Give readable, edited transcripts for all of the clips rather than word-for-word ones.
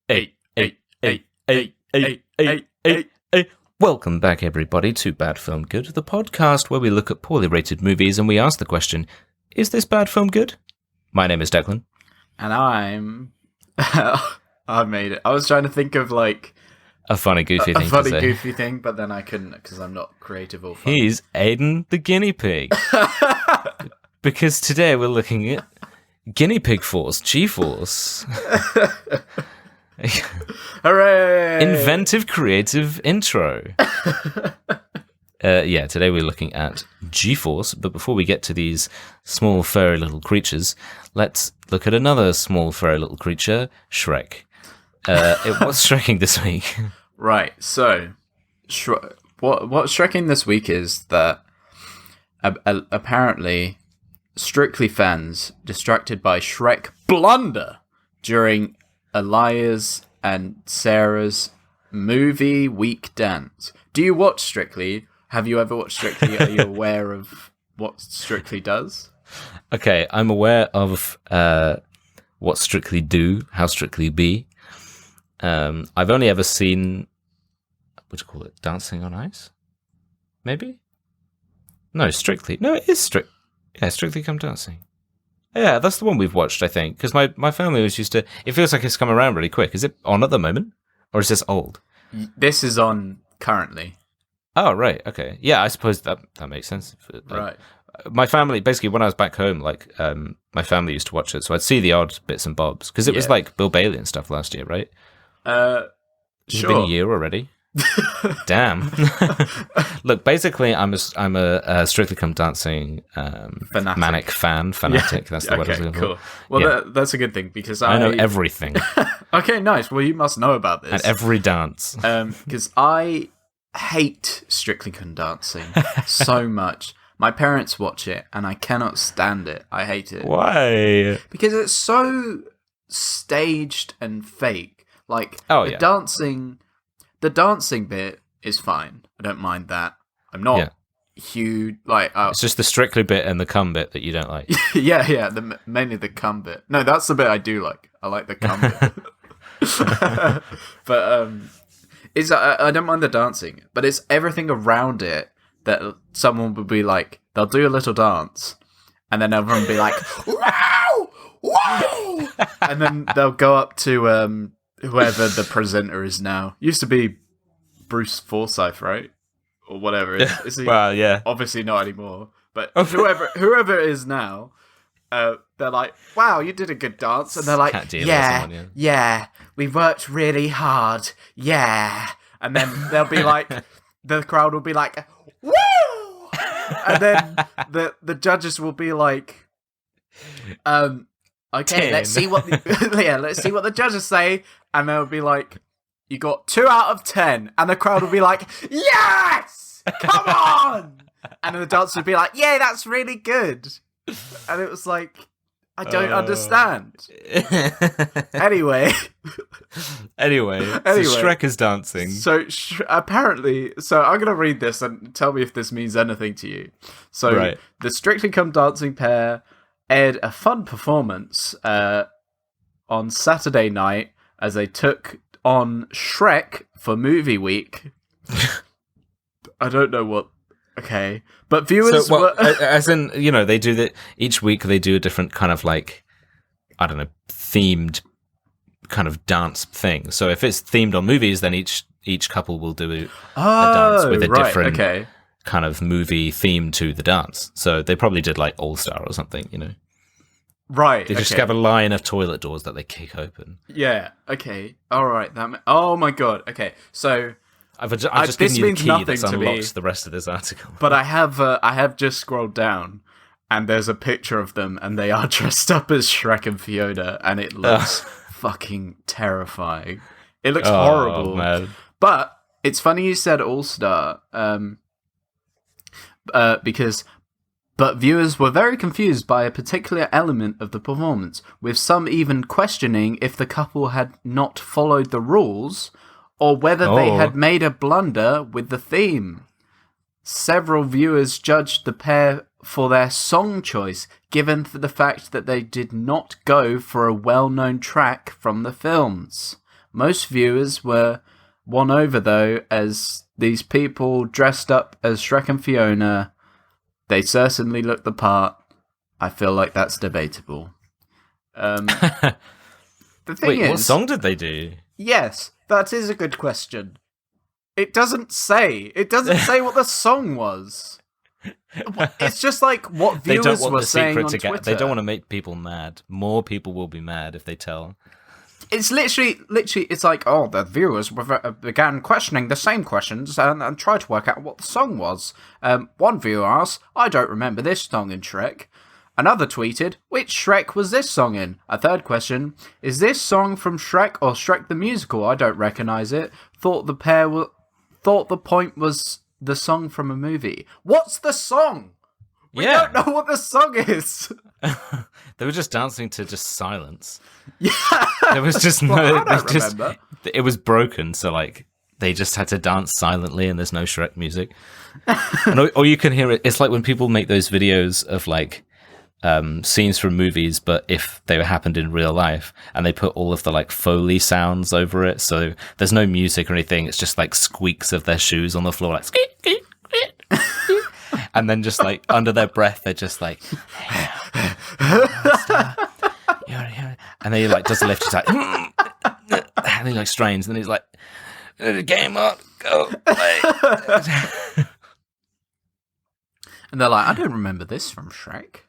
Hey. Welcome back, everybody, to Bad Film Good, the podcast where we look at poorly rated movies and we ask the question, is this bad film good? My name is Declan. And I'm... I made it. I was trying to think of, like... A funny, goofy thing to say. Goofy thing, but then I couldn't because I'm not creative or funny. He's Aiden the guinea pig. Because today we're looking at Guinea Pig Force, G-Force. Hooray! Inventive, creative intro. Today we're looking at G-Force, but before we get to these small, furry little creatures, let's look at another small, furry little creature, Shrek. What's Shreking this week? Right, so, what's Shreking this week is that apparently Strictly fans distracted by Shrek blunder during Elias and Sarah's movie week dance. Do you watch Strictly? Have you ever watched Strictly? Are you aware of what Strictly does? Okay, I'm aware of what Strictly do, how Strictly be. I've only ever seen, what do you call it, Dancing on Ice? Maybe? No, Strictly. No, it is Strictly. Yeah, Strictly Come Dancing. Yeah, that's the one we've watched, I think, because my family was used to... It feels like it's come around really quick. Is it on at the moment? Or is this old? This is on currently. Oh, right, okay. Yeah, I suppose that makes sense. Right. My family, basically, when I was back home, my family used to watch it, so I'd see the odd bits and bobs, because it was like Bill Bailey and stuff last year, right? Sure. It's been a year already. Damn. Look, basically, I'm a Strictly Come Dancing fanatic. That's the word I was looking for. Cool. Well, that's a good thing because I know everything. Okay, nice. Well, you must know about this. And every dance. Because I hate Strictly Come Dancing so much. My parents watch it, and I cannot stand it. I hate it. Why? Because it's so staged and fake. Like, the dancing bit is fine. I don't mind that. I'm not huge. It's just the Strictly bit and the cum bit that you don't like. yeah. Mainly the cum bit. No, that's the bit I do like. I like the cum bit. But I don't mind the dancing, but it's everything around it that someone would be like, they'll do a little dance, and then everyone will be like, wow, wow, and then they'll go up to whoever the presenter is now. Used to be Bruce Forsyth, right? Or whatever. Is he? Well, yeah. Obviously not anymore. But whoever it is now, they're like, wow, you did a good dance. And they're like, yeah, we worked really hard. Yeah. And then they'll be like, the crowd will be like, woo! And then the judges will be like, okay, 10. let's see what the judges say, and they'll be like, "You got 2 out of 10," and the crowd will be like, "Yes, come on!" And then the dancer would be like, "Yeah, that's really good." And it was like, I don't understand. Anyway, so Shrek is dancing. So apparently, I'm gonna read this and tell me if this means anything to you. So the Strictly Come Dancing pair aired a fun performance on Saturday night as they took on Shrek for movie week. I don't know what. Okay, but viewers as in, they do that each week. They do a different kind of themed kind of dance thing. So if it's themed on movies, then each couple will do a dance with a different kind of movie theme to the dance. So they probably did like All Star or something, Right. They just have a line of toilet doors that they kick open. Yeah. Okay. All right. Oh my god. Okay. So I've just given you the key that's unlocked the rest of this article. But I have just scrolled down, and there's a picture of them, and they are dressed up as Shrek and Fiona, and it looks fucking terrifying. It looks horrible. Man. But it's funny you said All Star, but viewers were very confused by a particular element of the performance, with some even questioning if the couple had not followed the rules, or whether they had made a blunder with the theme. Several viewers judged the pair for their song choice, given the fact that they did not go for a well-known track from the films. Most viewers were won over, though, as these people dressed up as Shrek and Fiona. They certainly looked the part. I feel like that's debatable. The thing is, what song did they do? Yes, that is a good question. It doesn't say. It doesn't say what the song was. It's just like what viewers were saying on Twitter. They don't want to make people mad. More people will be mad if they tell. It's literally, it's like, oh, the viewers began questioning the same questions and tried to work out what the song was. One viewer asked, I don't remember this song in Shrek. Another tweeted, which Shrek was this song in? A third question, is this song from Shrek or Shrek the Musical? I don't recognise it. Thought the point was the song from a movie. What's the song? We don't know what the song is. They were just dancing to just silence. Yeah. There was just no... I don't remember. It was broken, so like they just had to dance silently and there's no Shrek music. Or you can hear it. It's like when people make those videos of like scenes from movies, but if they happened in real life, and they put all of the like Foley sounds over it, so there's no music or anything. It's just like squeaks of their shoes on the floor, like squeak, squeak, squeak. And then just like under their breath, they're just like, and then he like does a lift, he's like, and he like strains, and then he's like, game on, go play. And they're like, I don't remember this from Shrek.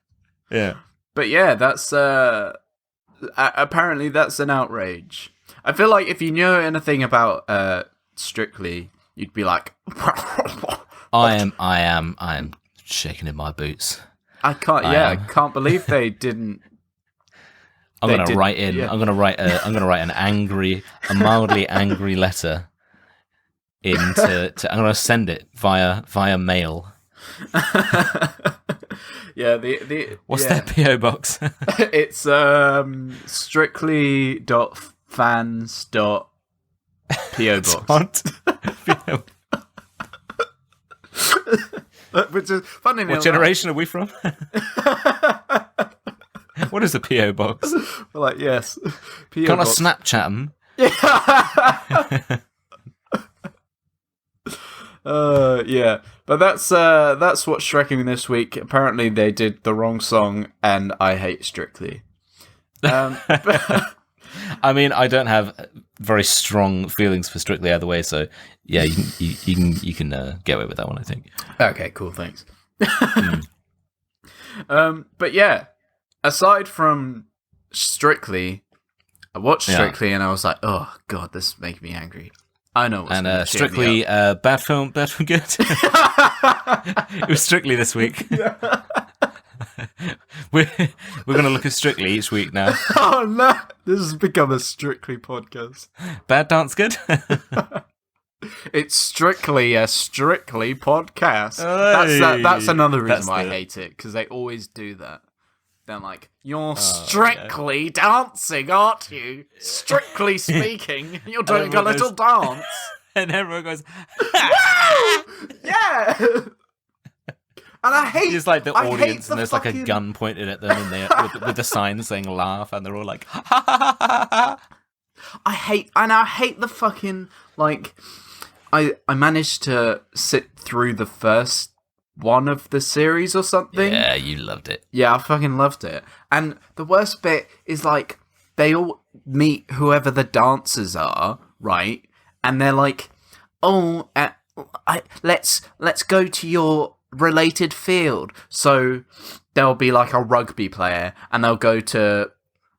Yeah. But yeah, that's apparently that's an outrage. I feel like if you knew anything about Strictly, you'd be like, I am shaking in my boots. I can't believe they didn't. I'm gonna write a mildly angry letter I'm gonna send it via mail. Yeah, what's their PO box? It's strictly.fans.PO box. Which is funny. What generation are we from? What is a PO box? We're like, yes. PO Can't box. I Snapchat them? Yeah, but that's what's Shrekking this week. Apparently, they did the wrong song, and I hate Strictly. I mean, I don't have very strong feelings for Strictly either way, so yeah, you can get away with that one, I think. Okay, cool, thanks. But yeah, aside from Strictly, I watched Strictly and I was like, oh god, this is making me angry. I know what's and Strictly, bad film good. It was Strictly this week. Yeah. We're gonna look at Strictly each week now. Oh no, this has become a Strictly podcast. Bad dance good. It's strictly a Strictly podcast. Hey, that's another reason why I hate it, because they always do that. They're like, you're strictly dancing, aren't you? Strictly speaking, you're doing a little dance. And everyone goes, wow! Yeah! And I hate... It's like the audience, and there's like a gun pointed at them, and they with the sign saying laugh, and they're all like, ha ha ha ha ha. I hate the fucking, like... I managed to sit through the first one of the series or something. Yeah, you loved it. Yeah, I fucking loved it. And the worst bit is like they all meet whoever the dancers are, right? And they're like, "Oh, let's go to your related field." So there'll be like a rugby player, and they'll go to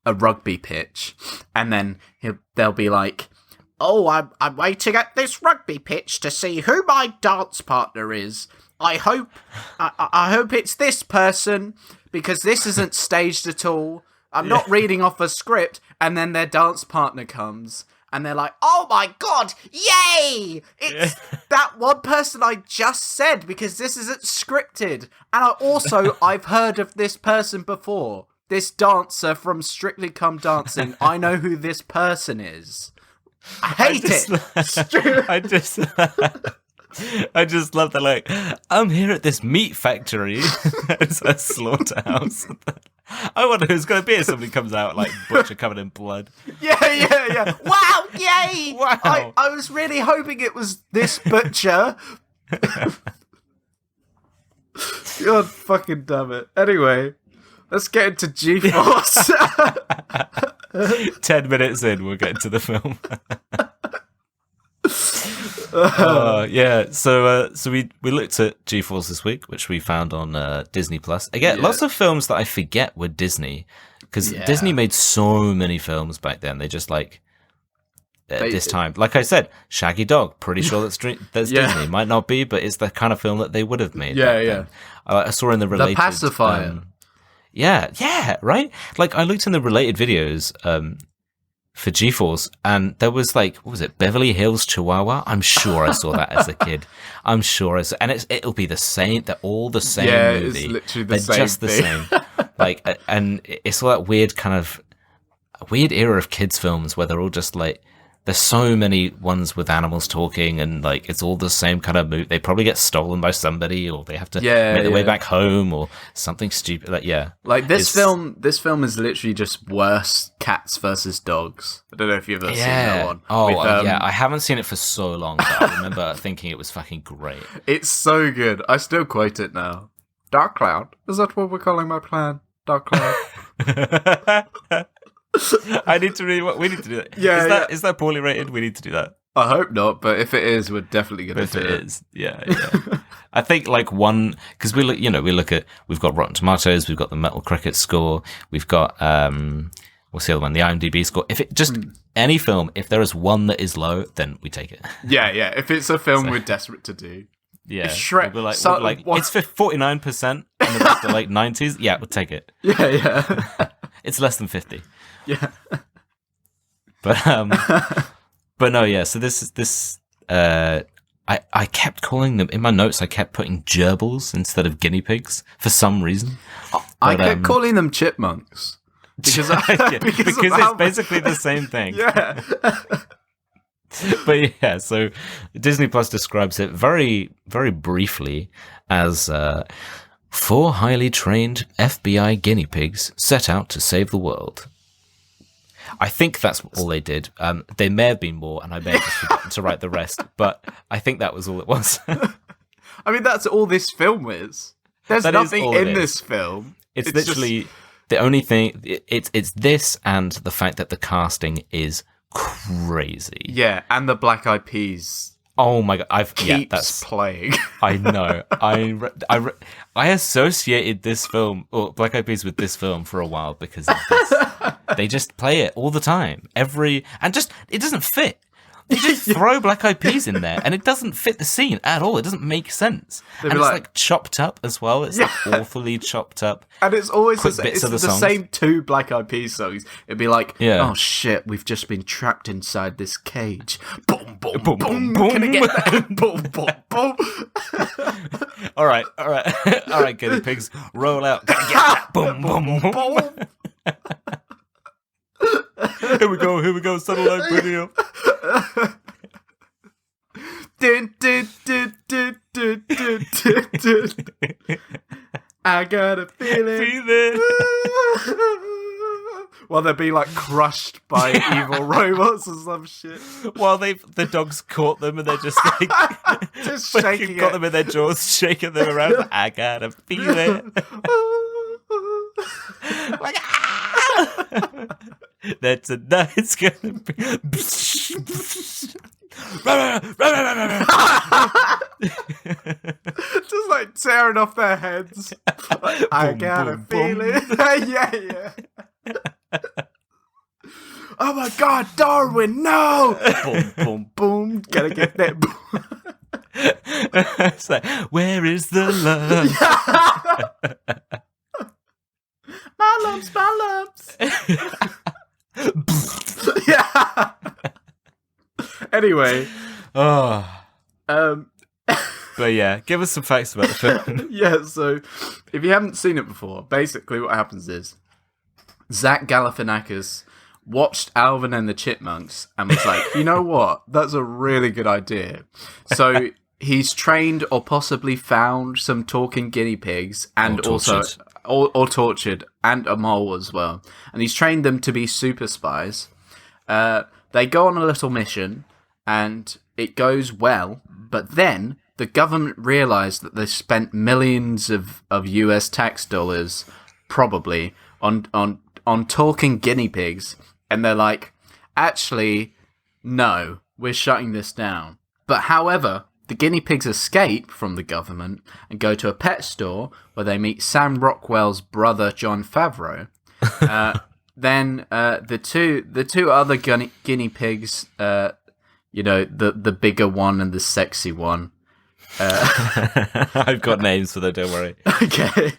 a rugby pitch, and then they'll be like, "Oh, I'm waiting at this rugby pitch to see who my dance partner is. I hope it's this person, because this isn't staged at all. I'm not reading off a script." And then their dance partner comes, and they're like, "Oh my god, yay! It's that one person I just said, because this isn't scripted. And I've heard of this person before. This dancer from Strictly Come Dancing. I know who this person is." I hate it. I just love that, like, I'm here at this meat factory. It's a slaughterhouse. I wonder who's going to be if somebody comes out, like, butcher covered in blood. Yeah. Wow, Yay! Wow. I was really hoping it was this butcher. God fucking damn it. Anyway, let's get into G-Force. 10 minutes in, we'll get into the film. So we looked at G-Force this week, which we found on Disney Plus. Again, lots of films that I forget were Disney, because Disney made so many films back then. They just like this time, like I said, Shaggy Dog. Pretty sure that's Disney. Might not be, but it's the kind of film that they would have made. Then. I saw in the related. The Pacifier. Right. Like I looked in the related videos. For G-Force, and there was like, what was it, Beverly Hills Chihuahua? I'm sure I saw that as a kid. And it'll be the same. They're all the same movie. It's literally they're same just thing. the same. Like, and it's all that weird era of kids films where they're all just like, there's so many ones with animals talking, and like it's all the same kind of movie. They probably get stolen by somebody, or they have to make their way back home, or something stupid. Like this film is literally just worse cats versus dogs. I don't know if you've ever seen that one. I haven't seen it for so long, but I remember thinking it was fucking great. It's so good. I still quote it now. Dark Cloud. Is that what we're calling my plan? Dark Cloud. I need to read what we need to do that. Is that poorly rated? We need to do that. I hope not, but if it is, we're definitely going to do it. If it is, yeah. I think like one, because we look at, we've got Rotten Tomatoes, we've got the Metal Cricket score, we've got what's the other one, the IMDb score. If it just any film, if there is one that is low, then we take it. Yeah. If it's a film we're desperate to do. Yeah, if Shrek, we'll it's for 49%, and the rest are like 90s. Yeah, we'll take it. Yeah. It's less than 50. Yeah. But no, yeah. So this I kept calling them in my notes. I kept putting gerbils instead of guinea pigs for some reason. I kept calling them chipmunks because it's basically the same thing. Yeah. But yeah, so Disney Plus describes it very, very briefly as 4 highly trained FBI guinea pigs set out to save the world. I think that's all they did. There may have been more, and I may have just forgotten to write the rest, but I think that was all it was. I mean, that's all this film is. There's nothing in this film. It's literally just the only thing. It's this and the fact that the casting is crazy. Yeah, and the Black Eyed Peas. Oh my god! That's playing. I know. I associated this film or Black Eyed Peas with this film for a while because of this. They just play it all the time, and it doesn't fit. They just throw Black Eyed Peas in there, and it doesn't fit the scene at all. It doesn't make sense, and it's like chopped up as well. It's like awfully chopped up, and it's always bits of the same 2 Black Eyed Peas songs. It'd be like, oh shit, we've just been trapped inside this cage. Boom, boom, boom, boom. Can I get that? Boom, boom, boom. All right, guinea pigs, roll out. Can I get that? Boom, boom, boom. Here we go, satellite video. I got a feeling. Well, they're being like crushed by evil robots or some shit. While the dogs caught them and they're just like just shaking got them in their jaws, shaking them around. I got a feeling. Like, that's a night's gonna be. Just like tearing off their heads. Like, I got a feeling. Yeah. Oh my god, Darwin, no! Boom, boom, boom. Gotta get that. It's like, where is the love? My lumps. Yeah. Anyway. But yeah, give us some facts about the film. Yeah, so if you haven't seen it before, basically what happens is Zach Galifianakis watched Alvin and the Chipmunks and was like, you know what? That's a really good idea. So he's trained or possibly found some talking guinea pigs and tortured and a mole as well. And he's trained them to be super spies. But they go on a little mission, and it goes well, but then the government realised that they spent millions of US tax dollars, probably, on talking guinea pigs, and they're like, actually, no, we're shutting this down. But however, the guinea pigs escape from the government and go to a pet store where they meet Sam Rockwell's brother, Jon Favreau. Then the two other guinea pigs, the bigger one and the sexy one. I've got names for them, don't worry. Okay.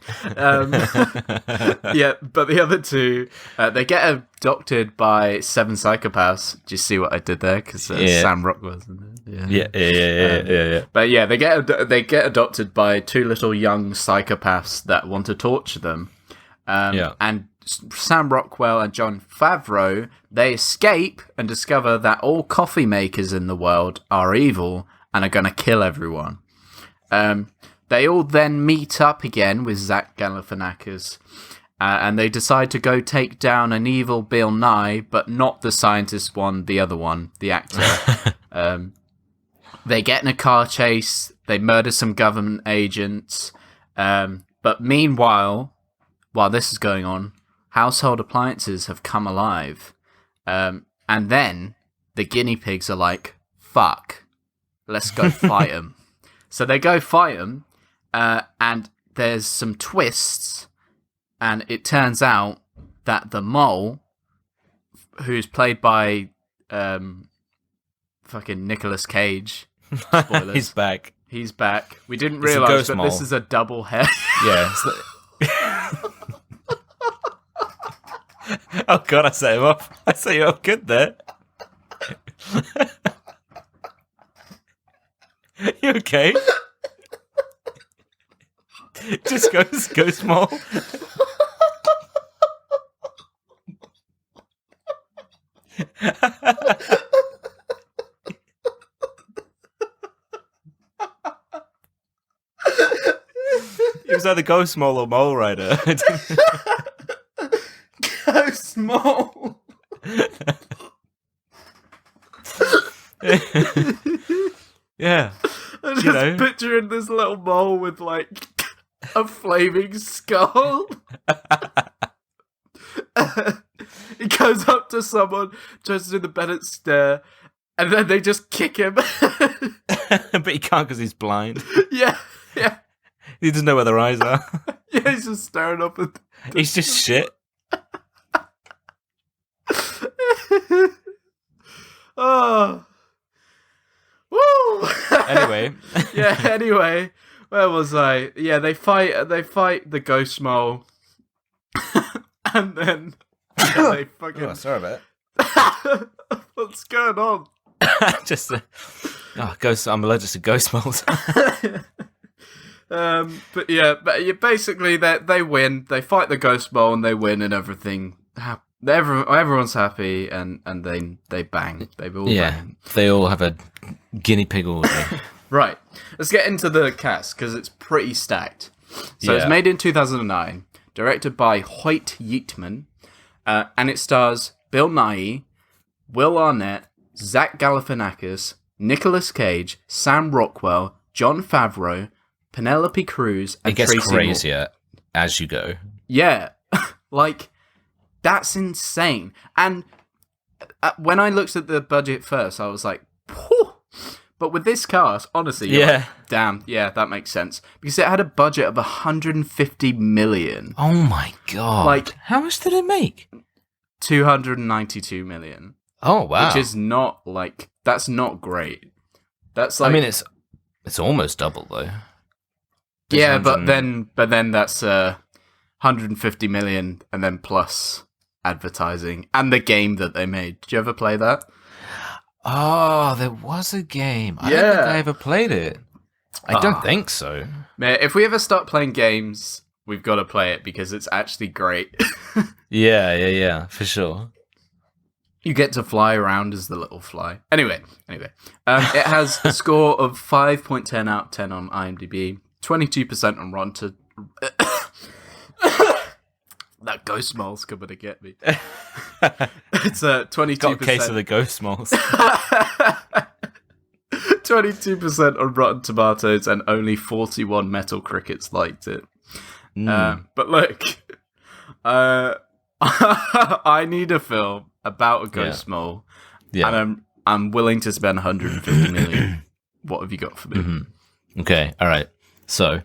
Yeah, but the other two, they get adopted by 7 psychopaths. Do you see what I did there? Because Sam Rockwell's in there. Yeah. But yeah, they get adopted by 2 little young psychopaths that want to torture them. And Sam Rockwell and Jon Favreau, they escape and discover that all coffee makers in the world are evil and are going to kill everyone. They all then meet up again with Zach Galifianakis, and they decide to go take down an evil Bill Nighy, but not the scientist one, the other one, the actor. They get in a car chase, they murder some government agents, but meanwhile, while this is going on, household appliances have come alive. And then the guinea pigs are like, fuck, let's go fight them. So they go fight them, and there's some twists, and it turns out that the mole, who's played by fucking Nicolas Cage, spoilers, He's back. We didn't realise that this is a double head. Yeah. Oh god, I set him up. I set you up good there. You okay? Just go small. It was either Go Small or Mole Rider. Go Small. Yeah. I'm just picturing this little mole with like a flaming skull. He goes up to someone, tries to do the Bennett stare, and then they just kick him. But he can't because he's blind. Yeah. He doesn't know where their eyes are. Yeah, he's just staring up at... He's just shit. Oh. Woo! Anyway, where was I? Yeah, they fight the ghost mole. And then they fucking... Oh, sorry about it. What's going on? Just I'm allergic to ghost moles. But basically they win. They fight the ghost mole and they win, and everything. Everyone's happy, and they bang. They all bang. They all have a guinea pig orgy. Right. Let's get into the cast because it's pretty stacked. So it's made in 2009, directed by Hoyt Yeatman, and it stars Bill Nighy, Will Arnett, Zach Galifianakis, Nicolas Cage, Sam Rockwell, Jon Favreau, Penélope Cruz, and Tracy. It gets crazier as you go. Yeah, like that's insane. And when I looked at the budget first, I was like, "Whew." But with this cast, honestly, like, damn, yeah, that makes sense because it had a budget of 150 million. Oh my god! Like, how much did it make? 292 million. Oh wow! Which is not like that's not great. That's like, I mean, it's almost double though. Yeah, but then that's 150 million and then plus advertising and the game that they made. Did you ever play that? Oh, there was a game. I don't think I ever played it. I don't think so. Man, if we ever start playing games, we've got to play it because it's actually great. Yeah, for sure. You get to fly around as the little fly. Anyway. It has a score of 5.10 out of 10 on IMDb, 22% on Rotten That ghost mole's coming to get me. It's a 22%. Got a case of the ghost moles. 22% on Rotten Tomatoes and only 41 Metal Crickets liked it. But look, I need a film about a ghost mole, and I'm willing to spend 150 million. What have you got for me? Mm-hmm. Okay, all right. So,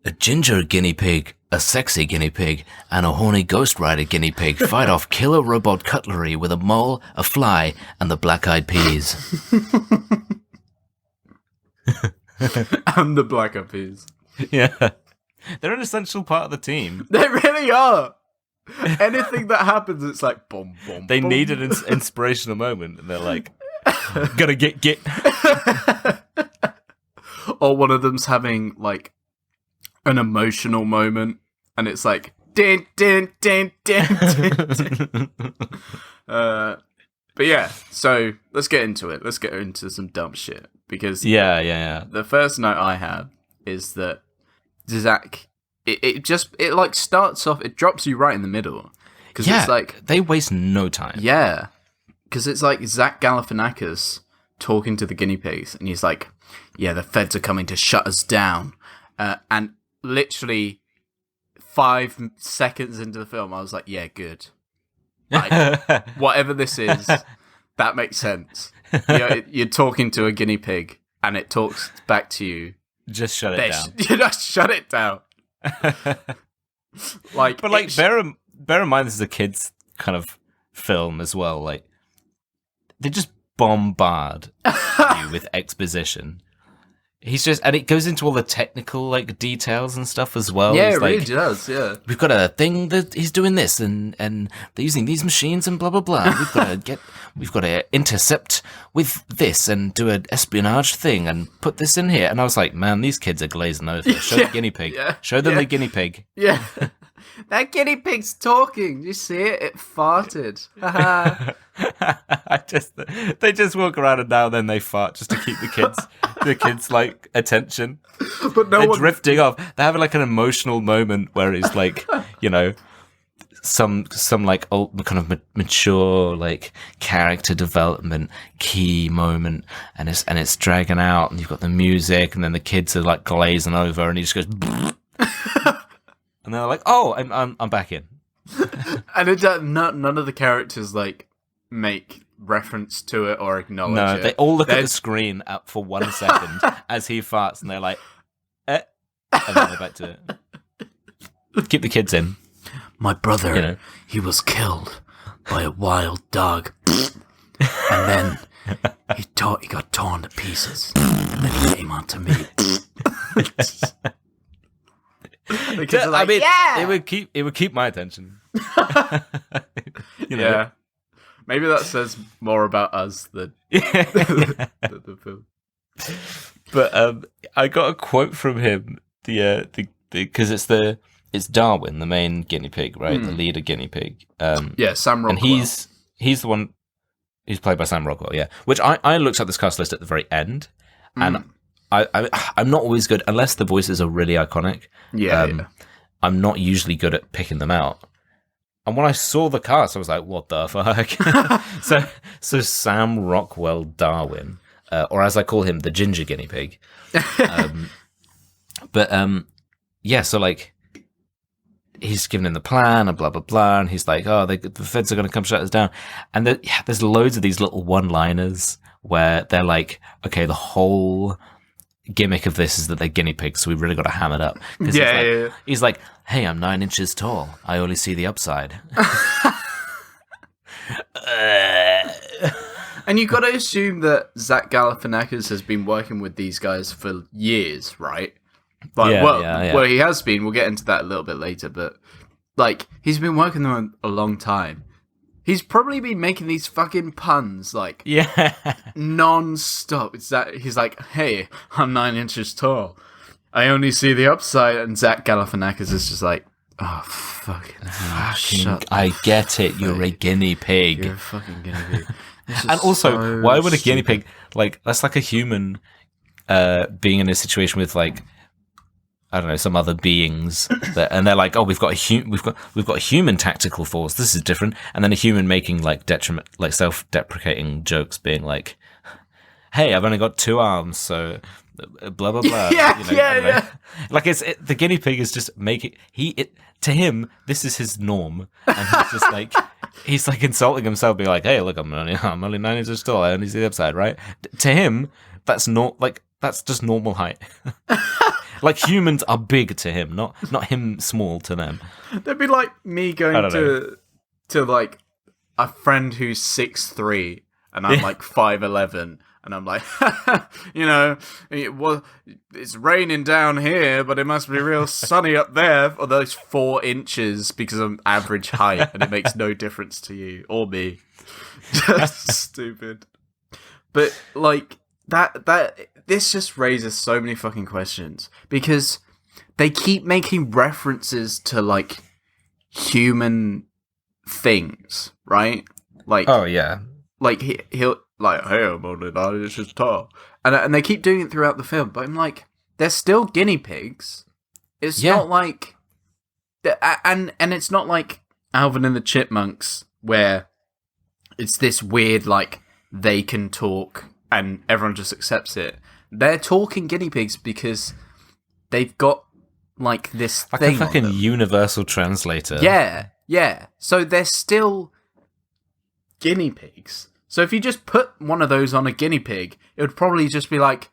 a ginger guinea pig, a sexy guinea pig, and a horny Ghost Rider guinea pig fight off killer robot cutlery with a mole, a fly, and the Black-Eyed Peas. And the Black-Eyed Peas. Yeah. They're an essential part of the team. They really are. Anything that happens, it's like, boom, boom, They boom. need an inspirational moment, and they're like, gotta get. Or one of them's having, like, an emotional moment, and it's like, din, din, din, din, din, din. But yeah, so let's get into it. Let's get into some dumb shit. Because the first note I have is that Zach, it starts off, it drops you right in the middle. Because it's like, they waste no time. Yeah. Because it's like Zach Galifianakis talking to the guinea pigs, and he's like, yeah, the feds are coming to shut us down. And literally 5 seconds into the film, I was like, yeah, good. Like, whatever this is, that makes sense. You're talking to a guinea pig, and it talks back to you. Just shut it down. You just shut it down. Bear in mind, this is a kid's kind of film as well. Like, they just bombard you with exposition. And it goes into all the technical, like, details and stuff as well. Yeah, He's it really does, yeah. We've got a thing that he's doing this, and they're using these machines and blah, blah, blah. We've got to intercept with this and do an espionage thing and put this in here. And I was like, man, these kids are glazing over. Show the guinea pig. Yeah, Show them the guinea pig. Yeah. That guinea pig's talking. You see it? It farted. They just walk around and now and then they fart just to keep the kids like attention. But they're drifting off. They're having like an emotional moment where it's like, some like old kind of mature like character development key moment, and it's dragging out, and you've got the music, and then the kids are like glazing over, and he just goes. And they're like, "Oh, I'm back in." And it does, none of the characters like make reference to it or acknowledge it. No, they all look at the screen for 1 second as he farts, and they're like, and then they're back to it. Keep the kids in. My brother, he was killed by a wild dog, and then he got torn to pieces, and then he came onto me. It would keep my attention. Yeah, maybe that says more about us than the film. But I got a quote from him. Because it's Darwin, the main guinea pig, right? The leader guinea pig. Sam Rockwell, and he's the one. He's played by Sam Rockwell. Yeah, which I looked at this cast list at the very end, and I'm not always good unless the voices are really iconic. Yeah. I'm not usually good at picking them out. And when I saw the cast, I was like, "What the fuck?" So Sam Rockwell Darwin, or as I call him, the ginger guinea pig. So like, he's giving him the plan and blah blah blah, and he's like, "Oh, the feds are going to come shut us down." And there's loads of these little one-liners where they're like, "Okay, the whole gimmick of this is that they're guinea pigs, so we really got to ham it up." He's like, "Hey, I'm 9 inches tall. I only see the upside." And you got to assume that Zach Galifianakis has been working with these guys for years, right? Well, he has been. We'll get into that a little bit later, but like, he's been working with them a long time. He's probably been making these fucking puns like non-stop. He's like, "Hey, I'm 9 inches tall. I only see the upside," and Zach Galifianakis is just like, "Oh, fucking I get it. You're a guinea pig. You're a fucking guinea pig." And also, why would a guinea pig, like, that's like a human being in a situation with like I don't know, some other beings, and they're like, oh, we've got a human tactical force. This is different. And then a human making like self-deprecating jokes, being like, hey, I've only got 2 arms, so blah blah blah. Yeah. Like the guinea pig is just making to him this is his norm, and he's just like he's like insulting himself, being like, hey, look, I'm only 9 inches tall. I only see the upside, right? To him, that's that's just normal height. Like humans are big to him, not him small to them. That'd be like me going to like a friend who's 6'3" and I'm like 5'11", and I'm like, it's raining down here, but it must be real sunny up there for those 4 inches because I'm average height, and it makes no difference to you or me. Just stupid. But like this just raises so many fucking questions, because they keep making references to like human things, right? Like, oh yeah, like he'll like, hey, I'm only 9 inches tall, and they keep doing it throughout the film. But I'm like, they're still guinea pigs. It's not like, and it's not like Alvin and the Chipmunks, where it's this weird like they can talk and everyone just accepts it. They're talking guinea pigs because they've got like this like thing, a fucking universal translator. Yeah. So they're still guinea pigs. So if you just put one of those on a guinea pig, it would probably just be like,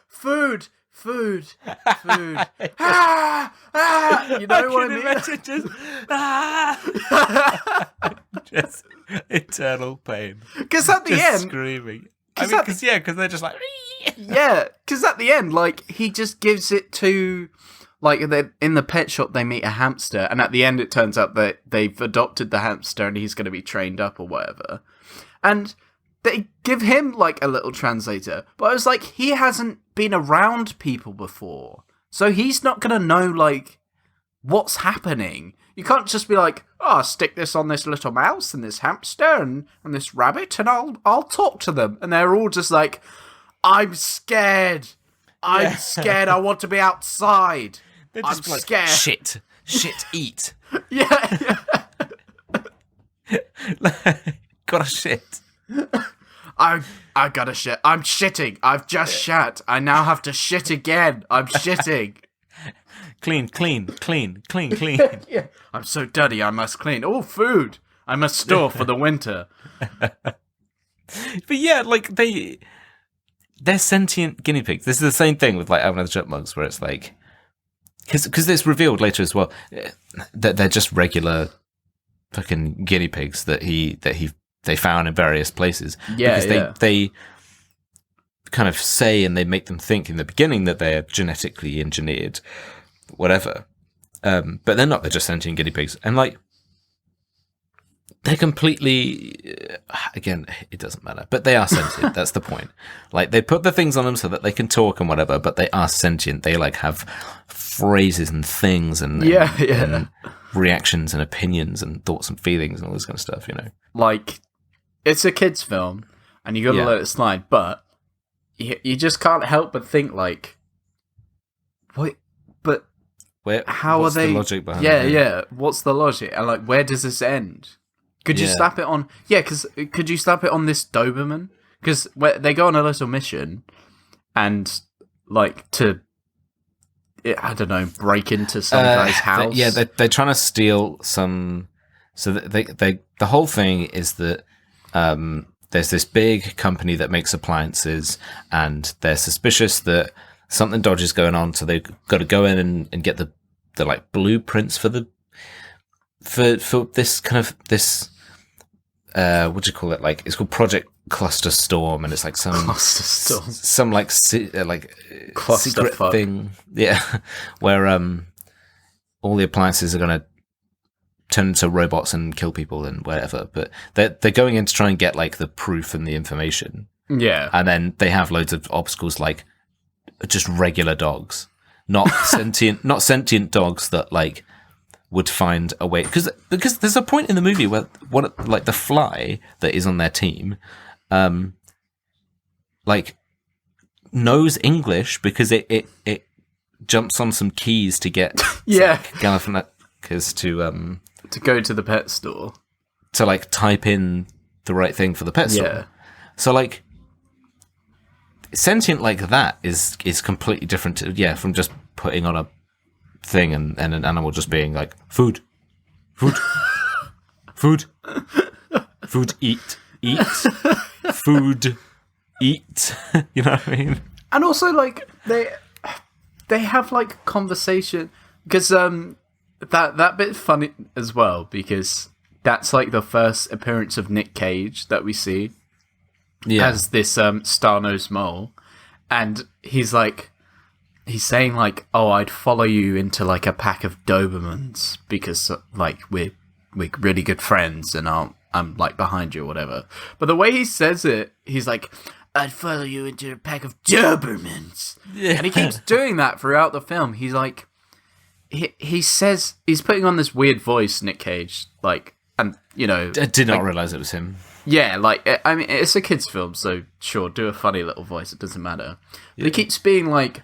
food. You know what I mean? Just eternal pain. Because at the end, screaming. Because they're just like, yeah. Because at the end, like he just gives it to, like in the pet shop, they meet a hamster, and at the end, it turns out that they've adopted the hamster, and he's going to be trained up or whatever, and they give him like a little translator. But I was like, he hasn't been around people before, so he's not going to know like what's happening. You can't just be like, oh, stick this on this little mouse and this hamster and this rabbit, and I'll talk to them. And they're all just like, I'm scared. I'm scared. I want to be outside. They're just I'm like, scared. Shit, eat. Yeah. Gotta shit. I gotta shit. I'm shitting. I've just shat. I now have to shit again. I'm shitting. Clean. Yeah. I'm so dirty, I must clean. Oh, food. I must store for the winter. But yeah, like they're sentient guinea pigs. This is the same thing with like Alvin and the Chipmunks, where it's like, because it's revealed later as well that they're just regular fucking guinea pigs that they found in various places. Yeah, because they kind of say, and they make them think in the beginning that they're genetically engineered, whatever. But they're not. They're just sentient guinea pigs, and like they're completely. Again, it doesn't matter, but they are sentient. That's the point. Like they put the things on them so that they can talk and whatever, but they are sentient. They like have phrases and things and and reactions and opinions and thoughts and feelings and all this kind of stuff. You know, like it's a kids' film, and you got to let it slide, but you just can't help but think like, what? But how are they? The logic behind it? Yeah. What's the logic? And like, where does this end? Could you slap it on? Yeah, because could you slap it on this Doberman? Because they go on a little mission, and like I don't know, break into some guy's house. They're trying to steal some. So the whole thing is that there's this big company that makes appliances, and they're suspicious that something dodgy is going on. So they've got to go in and get the like blueprints for this kind of this. What do you call it? Like it's called Project Cluster Storm, and it's like some like secret thing, where all the appliances are gonna turn into robots and kill people and whatever. But they're going in to try and get like the proof and the information. Yeah, and then they have loads of obstacles, like just regular dogs, not sentient dogs that like would find a way, because there's a point in the movie where like the fly that is on their team, like knows English because it jumps on some keys to get Galifianakis to go to the pet store to like type in the right thing for the pet store. Yeah. So like sentient like that is completely different from just putting on a thing and an animal just being like food food eat food eat. You know what I mean? And also like they have like conversation because that bit's funny as well because that's like the first appearance of Nick Cage that we see as this star-nosed mole, and he's saying like, oh, I'd follow you into like a pack of Dobermans because like we're really good friends and I'm like behind you or whatever. But the way he says it, he's like, I'd follow you into a pack of Dobermans. Yeah. And he keeps doing that throughout the film. He's like, he says, he's putting on this weird voice, Nick Cage, like, and, you know. I did not realise it was him. Yeah, like, I mean, it's a kid's film, so sure, do a funny little voice, it doesn't matter. But he keeps being like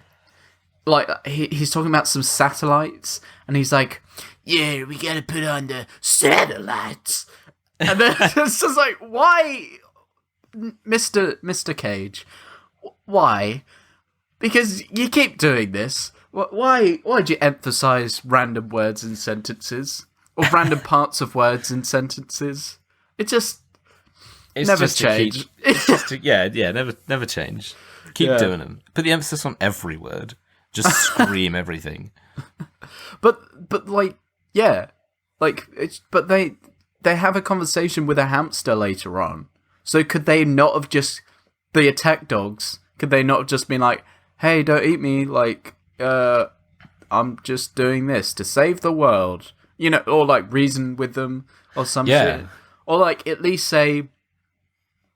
he's talking about some satellites, and he's like, yeah, we gotta put on the satellites. And then it's just like, why, Mr. Cage? Why? Because you keep doing this. Why'd you emphasize random words and sentences? Or random parts of words and sentences? It's never change. Never change. Keep doing them. Put the emphasis on every word. Just scream everything. But like, yeah. Like, but they have a conversation with a hamster later on. So could they not have just, the attack dogs, could they not have just been like, hey, don't eat me, like, I'm just doing this to save the world, you know, or like reason with them or some shit. Or like at least say,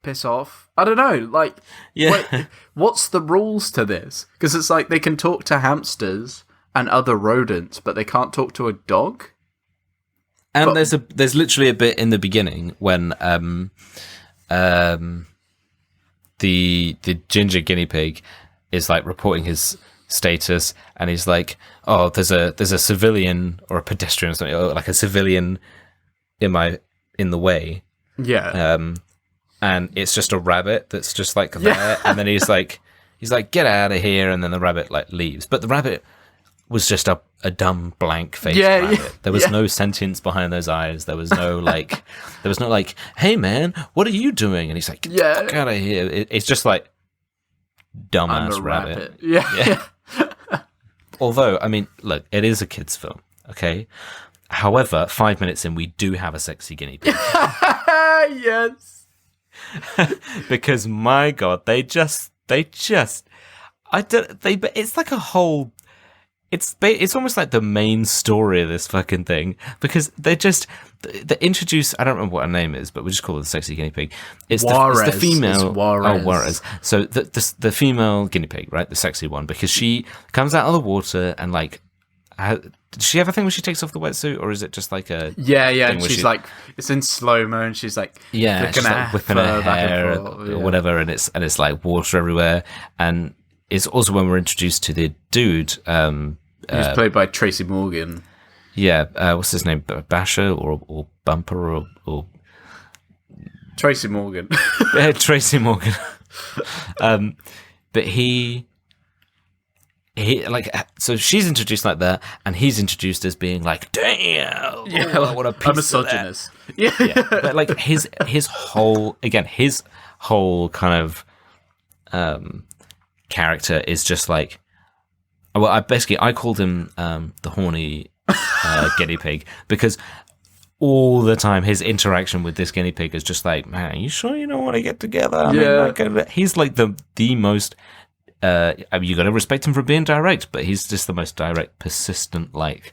piss off. I don't know, like, wait, what's the rules to this? Because it's like they can talk to hamsters and other rodents, but they can't talk to a dog. And there's literally a bit in the beginning when the ginger guinea pig is like reporting his status, and he's like, oh, there's a civilian or a pedestrian or something, or like a civilian in the way. Yeah. And it's just a rabbit that's just like there, and then he's like, get out of here, and then the rabbit like leaves. But the rabbit was just a dumb blank face rabbit. There was no sentience behind those eyes. There was no like, hey man, what are you doing? And he's like, get the fuck out of here. It's just like dumbass rabbit. Yeah. Although, I mean, look, it is a kid's film, okay? However, 5 minutes in, we do have a sexy guinea pig. Yes. Because my God, it's like a whole, it's almost like the main story of this fucking thing, because they introduce, I don't remember what her name is, but we'll just call her the sexy guinea pig. It's the female. Juarez. So the female guinea pig, right? The sexy one, because she comes out of the water and like, does she have a thing where she takes off the wetsuit, or is it just like a and she's like, it's in slow-mo and she's like she's like whipping her hair or whatever, and it's like water everywhere. And it's also when we're introduced to the dude who's played by Tracy Morgan. What's his name? Basher or Bumper or Tracy Morgan. Tracy Morgan. But he like, so she's introduced like that, and he's introduced as being like, damn, what a piece a misogynist. But like his whole kind of character is just like, well, I called him the horny guinea pig, because all the time his interaction with this guinea pig is just like, man, you sure you don't want to get together? I mean, like, he's like the most. I mean, you got to respect him for being direct, but he's just the most direct, persistent. Like,